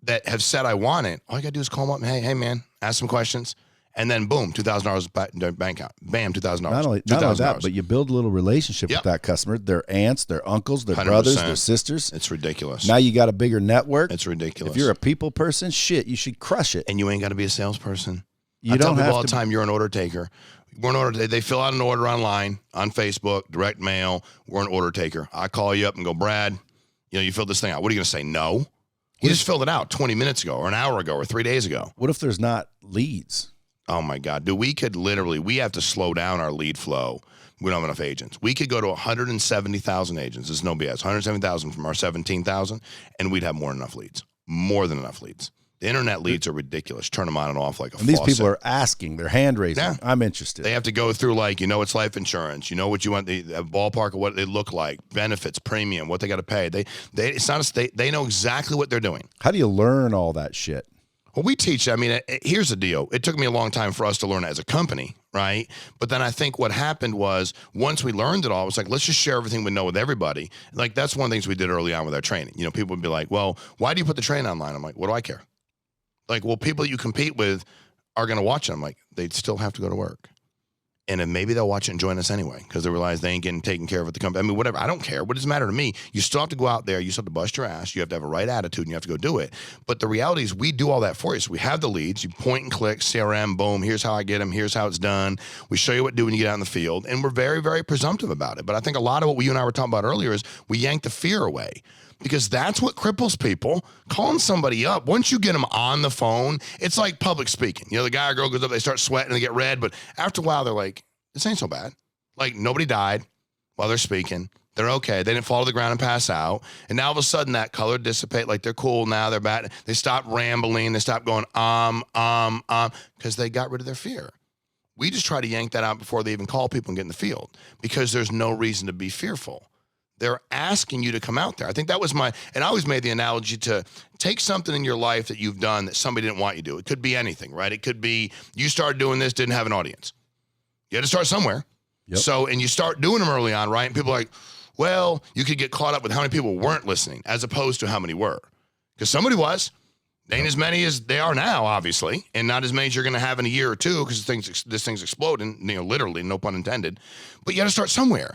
that have said, I want it. All you got to do is call them up and, hey, man, ask some questions. And then, boom, $2,000 in their bank account. Bam, $2,000. Not only that, but you build a little relationship with that customer. Their aunts, their uncles, their 100%. Brothers, their sisters. It's ridiculous. Now you got a bigger network. It's ridiculous. If you're a people person, shit, you should crush it. And you ain't got to be a salesperson. I tell people all the time, you're an order taker. We're an order. They fill out an order online, on Facebook, direct mail. We're an order taker. I call you up and go, Brad, you filled this thing out. What are you going to say? No. You just filled it out 20 minutes ago or an hour ago or 3 days ago. What if there's not leads? Oh, my God. Dude, we have to slow down our lead flow. We don't have enough agents. We could go to 170,000 agents. There's no BS. 170,000 from our 17,000, and we'd have more than enough leads. More than enough leads. The internet leads are ridiculous. Turn them on and off like a faucet. These people are asking. They're hand raising. Yeah. I'm interested. They have to go through it's life insurance. You know what you want, the ballpark of what they look like, benefits, premium, what they got to pay. They know exactly what they're doing. How do you learn all that shit? Well, we teach. I mean, here's the deal. It took me a long time for us to learn it as a company, right? But then I think what happened was once we learned it all, it was like, let's just share everything we know with everybody. Like, that's one of the things we did early on with our training. People would be like, well, why do you put the training online? I'm like, what do I care? Like, well, people you compete with are going to watch it. I'm like, they'd still have to go to work. And then maybe they'll watch it and join us anyway because they realize they ain't getting taken care of at the company. I mean, whatever. I don't care. What does it matter to me? You still have to go out there. You still have to bust your ass. You have to have a right attitude, and you have to go do it. But the reality is we do all that for you. So we have the leads. You point and click, CRM, boom. Here's how I get them. Here's how it's done. We show you what to do when you get out in the field. And we're very, very presumptive about it. But I think a lot of what you and I were talking about earlier is we yank the fear away. Because that's what cripples people. Calling somebody up, once you get them on the phone, it's like public speaking. The guy or girl goes up, they start sweating, they get red. But after a while, they're like, this ain't so bad. Like, nobody died while they're speaking. They're okay. They didn't fall to the ground and pass out. And now all of a sudden that color dissipate. Like, they're cool now. They're bad. They stop rambling. They stop going, because they got rid of their fear. We just try to yank that out before they even call people and get in the field because there's no reason to be fearful. They're asking you to come out there. I think that was and I always made the analogy to take something in your life that you've done that somebody didn't want you to do. It could be anything, right? It could be you started doing this, didn't have an audience. You had to start somewhere. Yep. So, and you start doing them early on, right? And people are like, well, you could get caught up with how many people weren't listening as opposed to how many were. Because somebody was. They ain't as many as they are now, obviously, and not as many as you're going to have in a year or two because this thing's exploding, literally, no pun intended. But you got to start somewhere.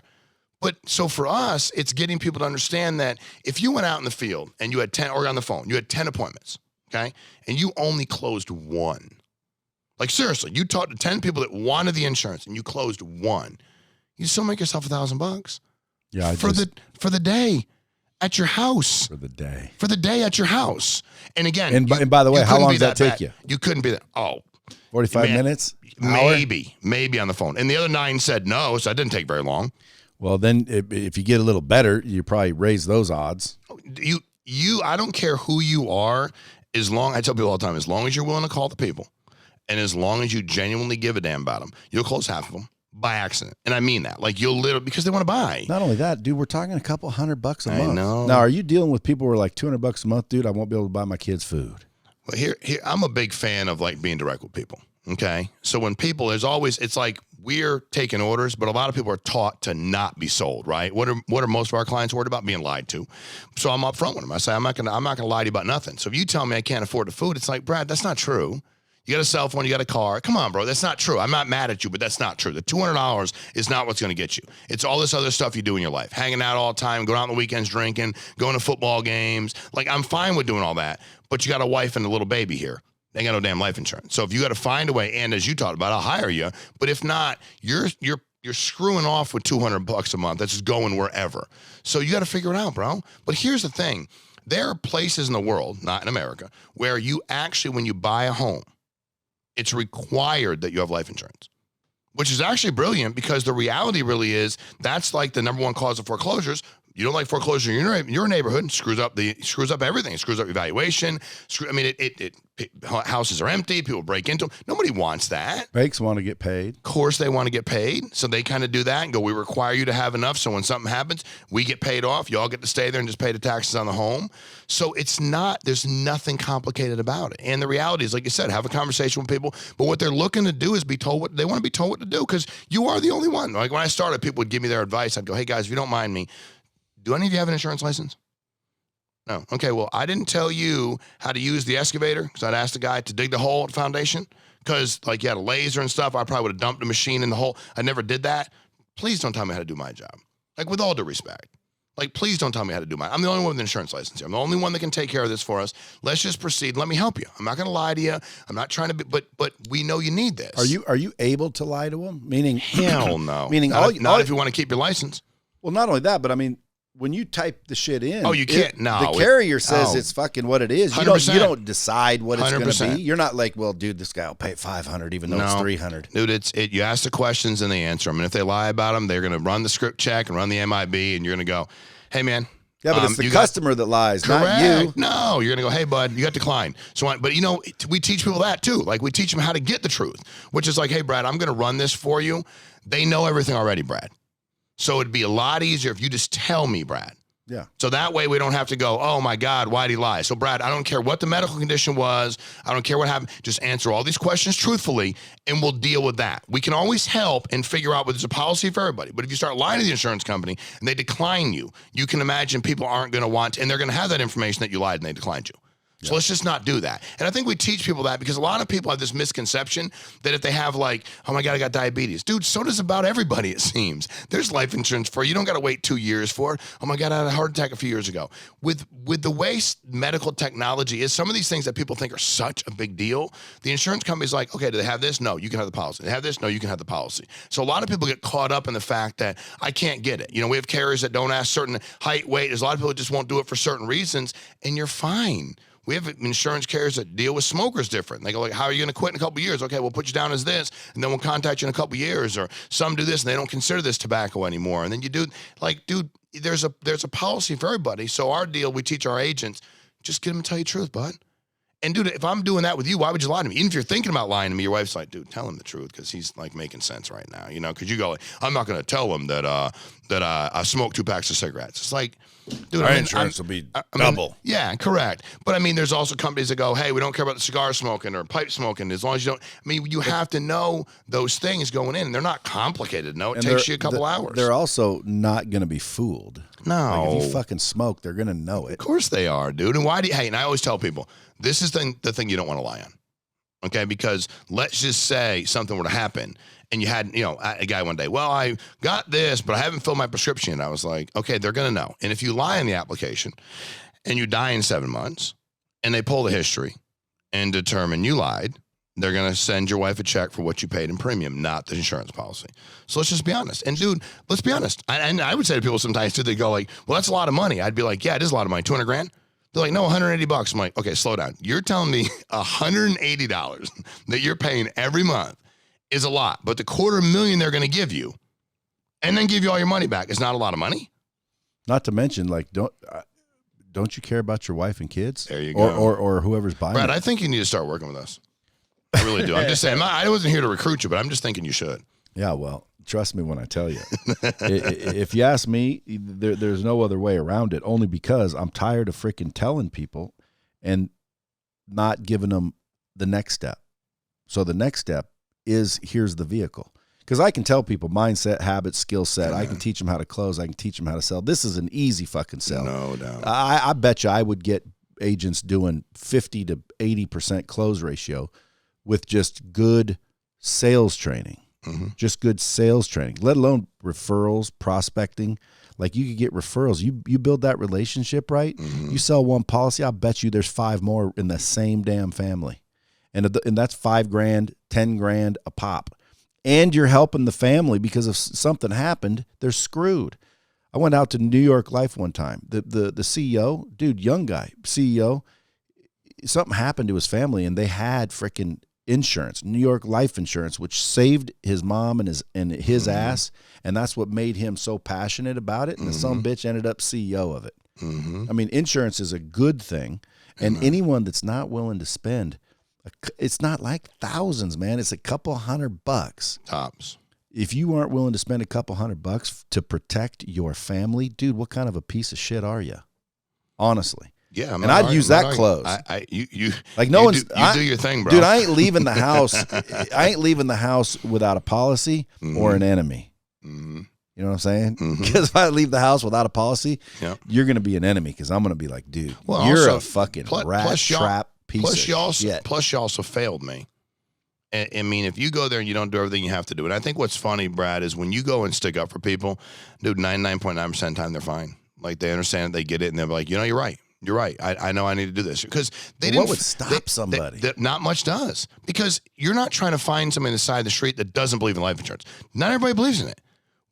But so for us, it's getting people to understand that if you went out in the field and you had 10, or on the phone, you had 10 appointments, okay? And you only closed one. Like, seriously, you talked to 10 people that wanted the insurance and you closed one. You still make yourself $1,000. Yeah. For the day at your house. For the day at your house. And again. And by the way, how long does that take you? You couldn't be that. 45 minutes? Maybe on the phone. And the other 9 said no, so that didn't take very long. Well, then if you get a little better, you probably raise those odds. I don't care who you are, I tell people all the time, as long as you're willing to call the people and as long as you genuinely give a damn about them, you'll close half of them by accident. And I mean that. Like, you'll literally, because they want to buy. Not only that, dude, we're talking a couple $100 a month. I know. Now, are you dealing with people who are like $200 a month, dude? I won't be able to buy my kids food. Well, here, I'm a big fan of like being direct with people. Okay. So when people, it's like we're taking orders, but a lot of people are taught to not be sold, right? What are most of our clients worried about? Being lied to. So I'm upfront with them. I say, I'm not gonna lie to you about nothing. So if you tell me I can't afford the food, it's like, Brad, that's not true. You got a cell phone, you got a car. Come on, bro. That's not true. I'm not mad at you, but that's not true. The $200 is not what's going to get you. It's all this other stuff you do in your life. Hanging out all the time, going out on the weekends, drinking, going to football games. Like, I'm fine with doing all that, but you got a wife and a little baby here. They ain't got no damn life insurance. So if you got to find a way, and as you talked about, I'll hire you. But if not, you're screwing off with $200 a month. That's just going wherever. So you got to figure it out, bro. But here's the thing. There are places in the world, not in America, where you actually, when you buy a home, it's required that you have life insurance, which is actually brilliant because the reality really is that's like the number one cause of foreclosures. You don't like foreclosure in your neighborhood. Screws up everything. It screws up your valuation. Houses are empty. People break into them. Nobody wants that. Banks want to get paid. Of course they want to get paid. So they kind of do that and go, we require you to have enough. So when something happens, we get paid off. Y'all get to stay there and just pay the taxes on the home. So there's nothing complicated about it. And the reality is, like you said, have a conversation with people. But what they're looking to do is they want to be told what to do, because you are the only one. Like when I started, people would give me their advice. I'd go, hey guys, if you don't mind me, do any of you have an insurance license? No. Okay, well, I didn't tell you how to use the excavator, because I'd asked the guy to dig the hole at the foundation, because like you had a laser and stuff. I probably would have dumped the machine in the hole. I never did that. Please don't tell me how to do my job. Like, with all due respect. Like, please don't tell me how to do mine. I'm the only one with an insurance license here. I'm the only one that can take care of this for us. Let's just proceed. Let me help you. I'm not going to lie to you. I'm not trying to be, but we know you need this. Are you able to lie to them? Meaning, hell no. Meaning, not if you want to keep your license. Well, not only that, but I mean, when you type the shit in, you can't. The carrier says it's fucking what it is. You don't decide what it's going to be. You're not like, well, dude, this guy will pay $500 even though it's $300. Dude, you ask the questions and they answer them, and if they lie about them, they're going to run the script check and run the MIB, and you're going to go, hey man. Yeah, but it's the customer that lies, correct. Not you. No, you're going to go, hey, bud, you got declined. So, but we teach people that too. Like, we teach them how to get the truth, which is like, hey, Brad, I'm going to run this for you. They know everything already, Brad. So it'd be a lot easier if you just tell me, Brad. Yeah. So that way we don't have to go, oh my God, why'd he lie? So Brad, I don't care what the medical condition was. I don't care what happened. Just answer all these questions truthfully and we'll deal with that. We can always help and figure out whether there's a policy for everybody. But if you start lying to the insurance company and they decline you, you can imagine people aren't going to want, and they're going to have that information that you lied and they declined you. So let's just not do that. And I think we teach people that because a lot of people have this misconception that if they have like, oh my God, I got diabetes. Dude, so does about everybody, it seems. There's life insurance for you. You don't got to wait 2 years for it. Oh my God, I had a heart attack a few years ago. With the way medical technology is, some of these things that people think are such a big deal, the insurance company's like, okay, do they have this? No, you can have the policy. They have this? No, you can have the policy. So a lot of people get caught up in the fact that I can't get it. We have carriers that don't ask certain height, weight. There's a lot of people that just won't do it for certain reasons, and you're fine. We have insurance carriers that deal with smokers different. They go like, how are you going to quit in a couple of years? Okay, we'll put you down as this, and then we'll contact you in a couple of years. Or some do this, and they don't consider this tobacco anymore. And then you do, like, dude, there's a policy for everybody. So our deal, we teach our agents, just get them to tell you the truth, bud. And dude, if I'm doing that with you, why would you lie to me? Even if you're thinking about lying to me, your wife's like, dude, tell him the truth, because he's like making sense right now, because you go like, I'm not going to tell him that I smoke 2 packs of cigarettes. It's like, dude, our insurance will be double. Yeah, correct. But I mean, there's also companies that go, hey, we don't care about the cigar smoking or pipe smoking, as long as you don't. I mean, you have to know those things going in, and they're not complicated. No, it takes you a couple hours. They're also not going to be fooled. No. Like, if you fucking smoke, they're going to know it. Of course they are, dude. And and I always tell people, this is the thing you don't want to lie on. Okay, because let's just say something were to happen and you had, a guy one day, well, I got this, but I haven't filled my prescription. And I was like, okay, they're going to know. And if you lie in the application and you die in 7 months and they pull the history and determine you lied, they're going to send your wife a check for what you paid in premium, not the insurance policy. So let's just be honest. And dude, let's be honest. And I would say to people sometimes too, they go like, well, that's a lot of money. I'd be like, yeah, it is a lot of money. 200 grand. They're like, no, $180. I'm like, okay, slow down. You're telling me $180 that you're paying every month is a lot, but the $250,000 they're going to give you and then give you all your money back is not a lot of money. Not to mention, like, don't you care about your wife and kids? There you go. Or whoever's buying Brad, it? I think you need to start working with us. I really do. I'm just saying, I wasn't here to recruit you, but I'm just thinking you should. Yeah, well, trust me when I tell you. If you ask me, there's no other way around it, only because I'm tired of freaking telling people and not giving them the next step. So the next step is, here's the vehicle. Because I can tell people mindset, habits, skill set. I can teach them how to close. I can teach them how to sell. This is an easy fucking sell. No doubt. I bet you I would get agents doing 50 to 80% close ratio with just good sales training. Mm-hmm. Just good sales training, let alone referrals, prospecting. Like, you could get referrals. You build that relationship right. Mm-hmm. You sell one policy, I'll bet you there's 5 more in the same damn family. And that's $5,000, $10,000 a pop. And you're helping the family, because if something happened, they're screwed. I went out to New York Life one time. The CEO, dude, young guy, CEO, something happened to his family and they had freaking insurance, New York life insurance, which saved his mom and his ass, and that's what made him so passionate about it. And the son bitch ended up CEO of it. I mean, insurance is a good thing, and anyone that's not willing to spend, it's not like thousands, man. It's a couple $100 tops. If you aren't willing to spend a couple $100 to protect your family, dude, what kind of a piece of shit are you? Honestly. Yeah, and I'd use that close. You like no one's. Do your thing, bro. Dude, I ain't leaving the house. I ain't leaving the house without a policy or an enemy. You know what I'm saying? Because if I leave the house without a policy, you're going to be an enemy. Because I'm going to be like, dude, you're a fucking rat trap piece of shit. Plus, you also failed me. I mean, if you go there and you don't do everything you have to do, and I think what's funny, Brad, is when you go and stick up for people, dude, 99.9% of the time they're fine. Like they understand it, they get it, and they're like, you're right. You're right. I know I need to do this because they didn't. What would stop somebody? Not much does, because you're not trying to find somebody on the side of the street that doesn't believe in life insurance. Not everybody believes in it.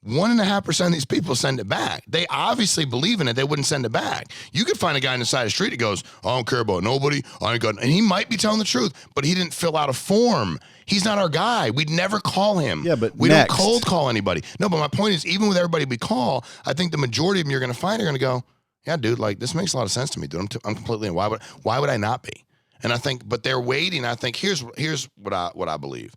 1.5% of these people send it back. They obviously believe in it. They wouldn't send it back. You could find a guy on the side of the street that goes, I don't care about nobody. I ain't got, and he might be telling the truth, but he didn't fill out a form. He's not our guy. We'd never call him. Yeah, but we don't cold call anybody. No, but my point is, even with everybody we call, I think the majority of them you're going to find are going to go, yeah, dude, like this makes a lot of sense to me, dude. I'm completely in. Why would I not be? And I think, but they're waiting. I think here's what I believe.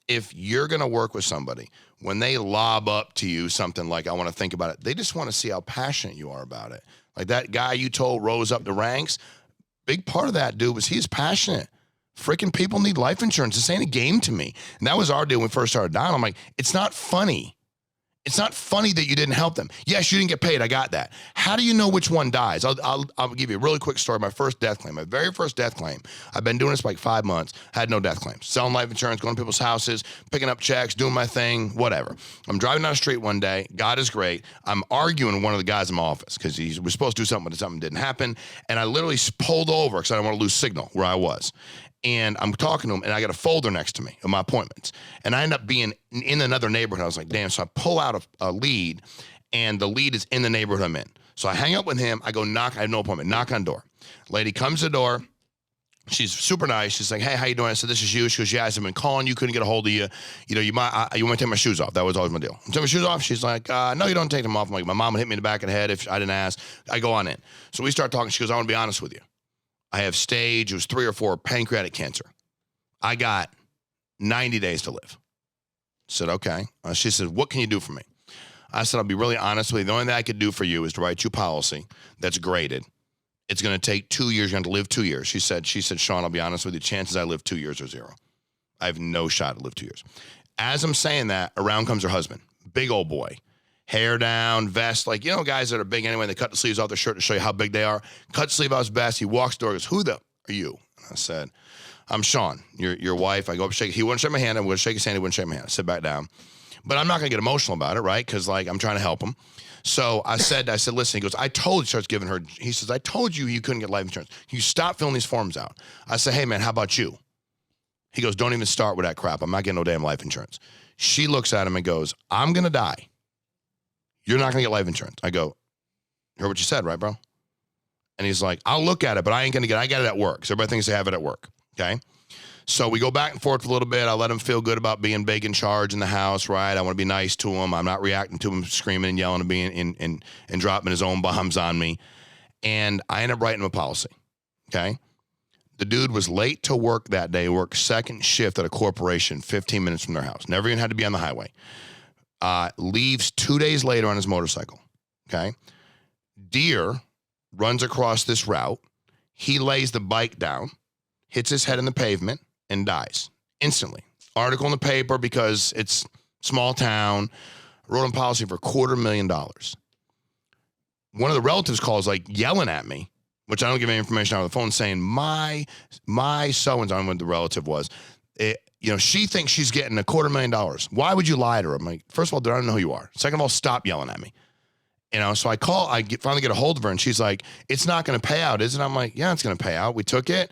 If you're going to work with somebody, when they lob up to you something like, I want to think about it, they just want to see how passionate you are about it. Like that guy you told rose up the ranks, big part of that, dude, was he's passionate. Freaking people need life insurance. This ain't a game to me. And that was our deal when we first started down. I'm like, it's not funny. It's not funny that you didn't help them. Yes, you didn't get paid. I got that. How do you know which one dies? I'll give you a really quick story. My first death claim, my very first death claim. I've been doing this for like 5 months. Had no death claims. Selling life insurance, going to people's houses, picking up checks, doing my thing, whatever. I'm driving down the street one day. God is great. I'm arguing with one of the guys in my office because he was supposed to do something, but something didn't happen. And I literally pulled over because I didn't want to lose signal where I was. And I'm talking to him, and I got a folder next to me of my appointments. And I end up being in another neighborhood. I was like, damn. So I pull out a lead, and the lead is in the neighborhood I'm in. So I hang up with him. I go knock. I have no appointment. Knock on the door. Lady comes to the door. She's super nice. She's like, hey, how you doing? I said, this is you. She goes, yeah, I've been calling you. Couldn't get a hold of you. You know, you want to take my shoes off. That was always my deal. Take my shoes off. She's like, no, you don't take them off. I'm like, my mom would hit me in the back of the head if I didn't ask. I go on in. So we start talking. She goes, I want to be honest with you. I have stage, it was 3 or 4, pancreatic cancer. I got 90 days to live. I said, okay. She said, what can you do for me? I said, I'll be really honest with you. The only thing I could do for you is to write you a policy that's graded. It's going to take 2 years. You're going to live 2 years. She said, Shawn, I'll be honest with you. Chances I live 2 years are 0. I have no shot to live 2 years. As I'm saying that, around comes her husband. Big old boy. Hair down, vest. Like, you know, guys that are big anyway, they cut the sleeves off their shirt to show you how big they are. Cut sleeve off his vest. He walks the door, goes, who the are you? And I said, I'm Shawn, your wife. I go up, shake. He wouldn't shake my hand. I would shake his hand. He wouldn't shake my hand. I sit back down. But I'm not going to get emotional about it, right? Because, like, I'm trying to help him. So I said, listen. He goes, starts giving her, he says, I told you couldn't get life insurance. You stop filling these forms out. I said, hey, man, how about you? He goes, don't even start with that crap. I'm not getting no damn life insurance. She looks at him and goes, I'm going to die. You're not going to get life insurance. I go, you heard what you said, right, bro? And he's like, I'll look at it, but I ain't going to get it. I got it at work. So everybody thinks they have it at work. Okay. So we go back and forth a little bit. I let him feel good about being big in charge in the house, right? I want to be nice to him. I'm not reacting to him screaming and yelling and being and dropping his own bombs on me. And I end up writing him a policy. Okay. The dude was late to work that day, worked second shift at a corporation 15 minutes from their house. Never even had to be on the highway. Leaves 2 days later on his motorcycle. Okay. Deer runs across this route. He lays the bike down, hits his head in the pavement, and dies instantly. Article in the paper because it's small town. Wrote him policy for $250,000. One of the relatives calls, like, yelling at me, which I don't give any information out of the phone, saying, my so-and-so, I don't know what the relative was, she thinks she's getting $250,000. Why would you lie to her? I'm like, first of all, I don't know who you are. Second of all, stop yelling at me. So I finally get a hold of her, and she's like, it's not going to pay out, is it? I'm like, yeah, it's going to pay out. We took it.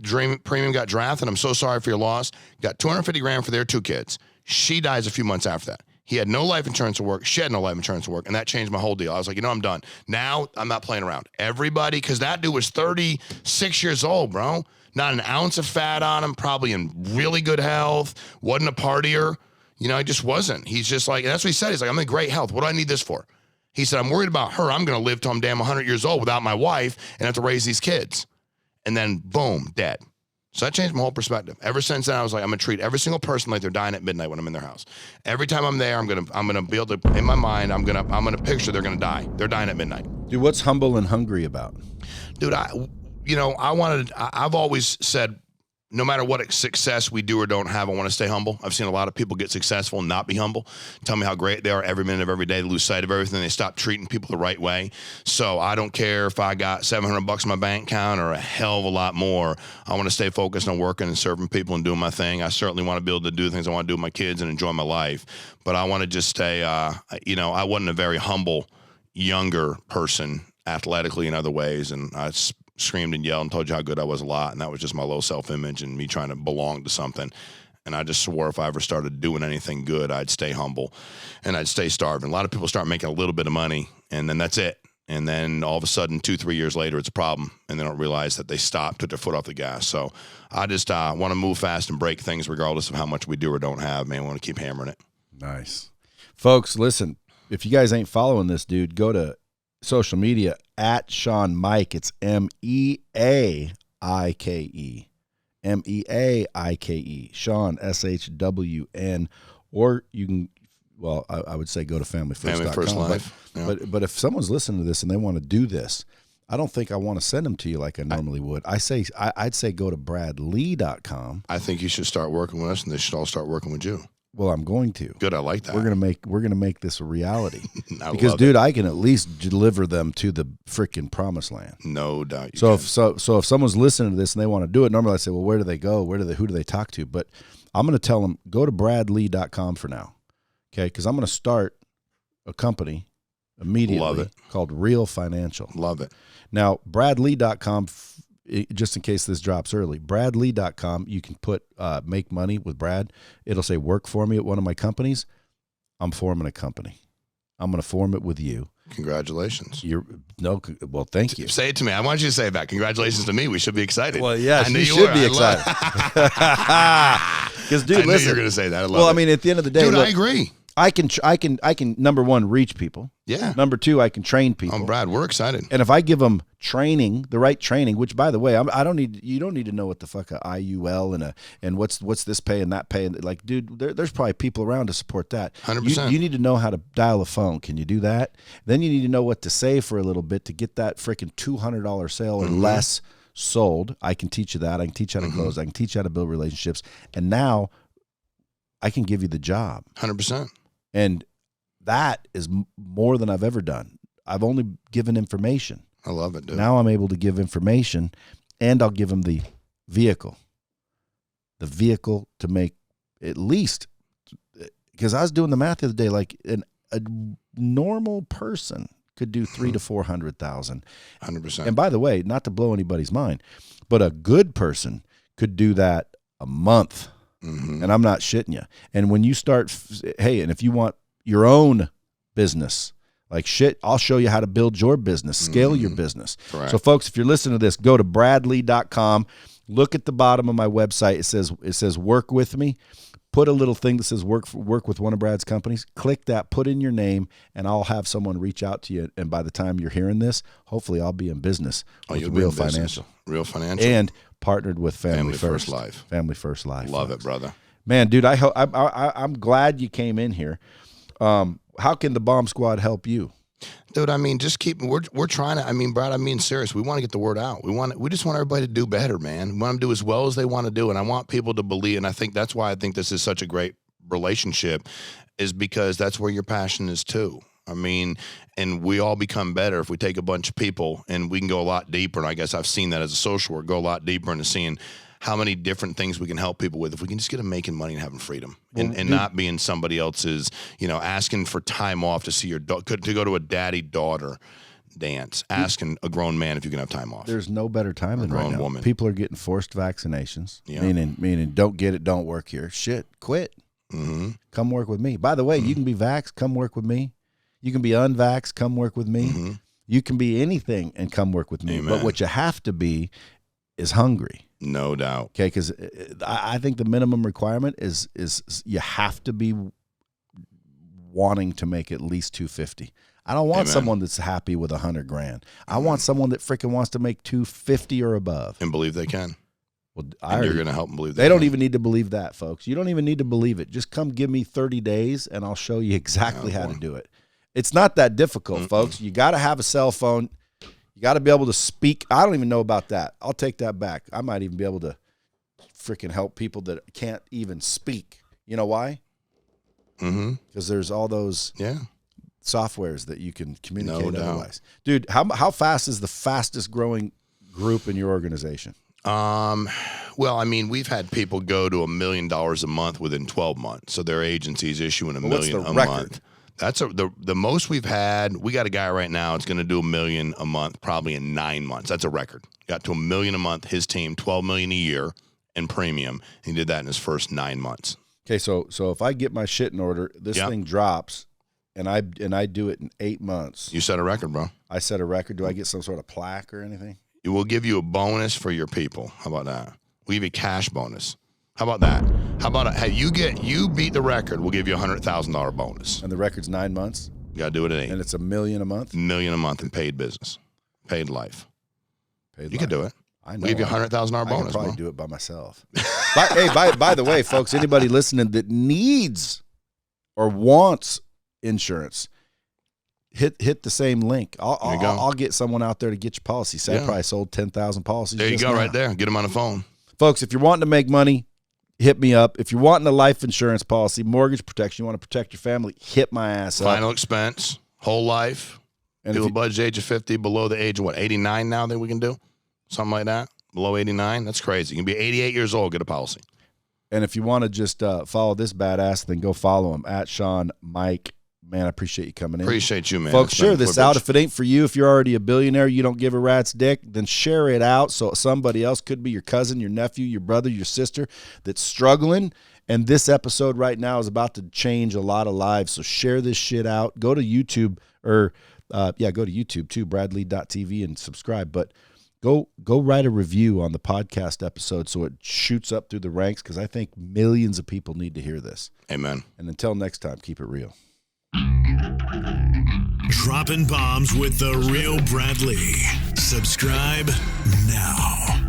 Premium got drafted. I'm so sorry for your loss. Got $250,000 for their 2 kids. She dies a few months after that. He had no life insurance to work. She had no life insurance to work. And that changed my whole deal. I was like, I'm done. Now I'm not playing around. Everybody, because that dude was 36 years old, bro. Not an ounce of fat on him, probably in really good health, wasn't a partier. He just wasn't. He's just like, and that's what he said. He's like, I'm in great health. What do I need this for? He said, I'm worried about her. I'm going to live till I'm damn 100 years old without my wife and have to raise these kids. And then boom, dead. So that changed my whole perspective. Ever since then, I was like, I'm gonna treat every single person like they're dying at midnight when I'm in their house. Every time I'm there, I'm gonna be able to, in my mind, I'm gonna picture they're gonna die. They're dying at midnight. Dude, what's humble and hungry about? Dude, I've always said, no matter what success we do or don't have, I want to stay humble. I've seen a lot of people get successful and not be humble. Tell me how great they are every minute of every day. They lose sight of everything. They stop treating people the right way. So I don't care if I got $700 in my bank account or a hell of a lot more. I want to stay focused on working and serving people and doing my thing. I certainly want to be able to do things I want to do with my kids and enjoy my life. But I want to just stay, I wasn't a very humble, younger person athletically in other ways. And I screamed and yelled and told you how good I was a lot, and that was just my low self-image and me trying to belong to something. And I just swore if I ever started doing anything good, I'd stay humble and I'd stay starving. A lot of people start making a little bit of money, and then that's it. And then all of a sudden, 2-3 years later, it's a problem, and they don't realize that they stopped, took their foot off the gas. So I just want to move fast and break things regardless of how much we do or don't have, man. We want to keep hammering it. Nice. Folks, listen, if you guys ain't following this dude, go to social media at Shawn Meaike. It's MEAIKE. MEAIKE. Shawn, SHWN. Or you can, I would say go to familyfirst.com. Family First Life. But if someone's listening to this and they want to do this, I don't think I want to send them to you like I normally would. I'd say go to bradlee.com. I think you should start working with us, and they should all start working with you. Well, I'm going to. Good, I like that. We're gonna make this a reality. Because, dude, I can at least deliver them to the freaking promised land. No doubt. So if someone's listening to this and they want to do it, normally I say, well, where do they go? Who do they talk to? But I'm going to tell them, go to bradlee.com for now, okay? Because I'm going to start a company immediately called Real Financial. Love it. Now, bradlee.com. Just in case this drops early, bradlee.com, you can put make money with Brad. It'll say work for me at one of my companies. I'm forming a company. I'm going to form it with you. Congratulations. Well, thank you. Say it to me. I want you to say it back. Congratulations to me. We should be excited. Well, yes, you should be excited. Because, dude, listen. You're going to say that. I mean, at the end of the day, dude, I agree. I can number one, reach people. Yeah. Number two, I can train people. Brad, we're excited. And if I give them training, the right training, which, by the way, you don't need to know what the fuck a IUL and what's this pay and that pay. Like, dude, there's probably people around to support that. 100%. You need to know how to dial a phone. Can you do that? Then you need to know what to say for a little bit to get that freaking $200 sale or less sold. I can teach you that. I can teach how to close. I can teach you how to build relationships. And now I can give you the job. 100%. And that is more than I've ever done. I've only given information. I love it, dude. Now I'm able to give information, and I'll give them the vehicle. The vehicle to make at least, because I was doing the math the other day, like a normal person could do 300,000 to 400,000. 100%. And by the way, not to blow anybody's mind, but a good person could do that a month. And I'm not shitting you. And when you start, and if you want your own business, like shit, I'll show you how to build your business, scale your business. Correct. So, folks, if you're listening to this, go to bradlee.com. Look at the bottom of my website. It says work with me. Put a little thing that says work with one of Brad's companies. Click that, put in your name, and I'll have someone reach out to you. And by the time you're hearing this, hopefully I'll be in business with Real Financial. Real Financial. And partnered with Family First Life. Family First Life. Love folks. it, brother. Man, dude, I'm glad you came in here. How can the Bomb Squad help you? Dude, I mean, just we're trying to, I mean, Brad, I'm being serious. We want to get the word out. We just want everybody to do better, man. We want them to do as well as they want to do. And I want people to believe, and I think that's why I think this is such a great relationship, is because that's where your passion is too. I mean, and we all become better if we take a bunch of people and we can go a lot deeper. And I guess I've seen that as a social worker, go a lot deeper into seeing how many different things we can help people with if we can just get them making money and having freedom and not being somebody else's, asking for time off to see your to go to a daddy-daughter dance, asking a grown man if you can have time off. There's no better time than right now. Woman. People are getting forced vaccinations, meaning don't get it, don't work here. Shit, quit. Mm-hmm. Come work with me. By the way, you can be vaxxed, come work with me. You can be unvaxxed, come work with me. Mm-hmm. You can be anything and come work with me. Amen. But what you have to be is hungry. No doubt. Okay, because I think the minimum requirement is you have to be wanting to make at least $250. I don't want someone that's happy with $100,000. I want someone that freaking wants to make $250 or above And believe they can. Well, You're going to help them believe they don't even need to believe that, folks. You don't even need to believe it. Just come give me 30 days, and I'll show you exactly how to do it. It's not that difficult, folks. You got to have a cell phone. You got to be able to speak. I don't even know about that. I'll take that back. I might even be able to freaking help people that can't even speak. You know why? Because there's all those softwares that you can communicate otherwise. Dude, how fast is the fastest growing group in your organization? Well, I mean, we've had people go to $1 million a month within 12 months. So their agency's issuing $1 million a month. That's the most we've had. We got a guy right now that's going to do $1 million a month, probably in 9 months. That's a record. Got to $1 million a month. His team, $12 million a year in premium. He did that in his first 9 months. Okay, so if I get my shit in order, this thing drops, and I do it in 8 months. You set a record, bro. I set a record. Do I get some sort of plaque or anything? It will give you a bonus for your people. How about that? We'll give you a cash bonus. How about that? How about hey, you beat the record, we'll give you a $100,000 bonus. And the record's 9 months? You got to do it at 8. And it's $1 million a month? $1 million a month in paid business. Paid life. You can do it. I know. We'll give you a $100,000 bonus. I can probably do it by myself. By the way, folks, anybody listening that needs or wants insurance, hit the same link. I'll get someone out there to get your policy. Say I probably sold 10,000 policies. There you go, right there. Get them on the phone. Folks, if you're wanting to make money, hit me up. If you're wanting a life insurance policy, mortgage protection, you want to protect your family, hit my ass up. Final expense, whole life. And do a budget age of 50, below the age of 89 now that we can do? Something like that? Below 89? That's crazy. You can be 88 years old, get a policy. And if you want to just follow this badass, then go follow him at Shawn Meaike. Man, I appreciate you coming in. Appreciate you, man. Folks, share this out. If it ain't for you, if you're already a billionaire, you don't give a rat's dick, then share it out so somebody else, could be your cousin, your nephew, your brother, your sister, that's struggling. And this episode right now is about to change a lot of lives. So share this shit out. Go to YouTube go to YouTube too, bradley.tv, and subscribe. But go write a review on the podcast episode so it shoots up through the ranks, because I think millions of people need to hear this. Amen. And until next time, keep it real. Dropping bombs with the real Bradley. Subscribe now.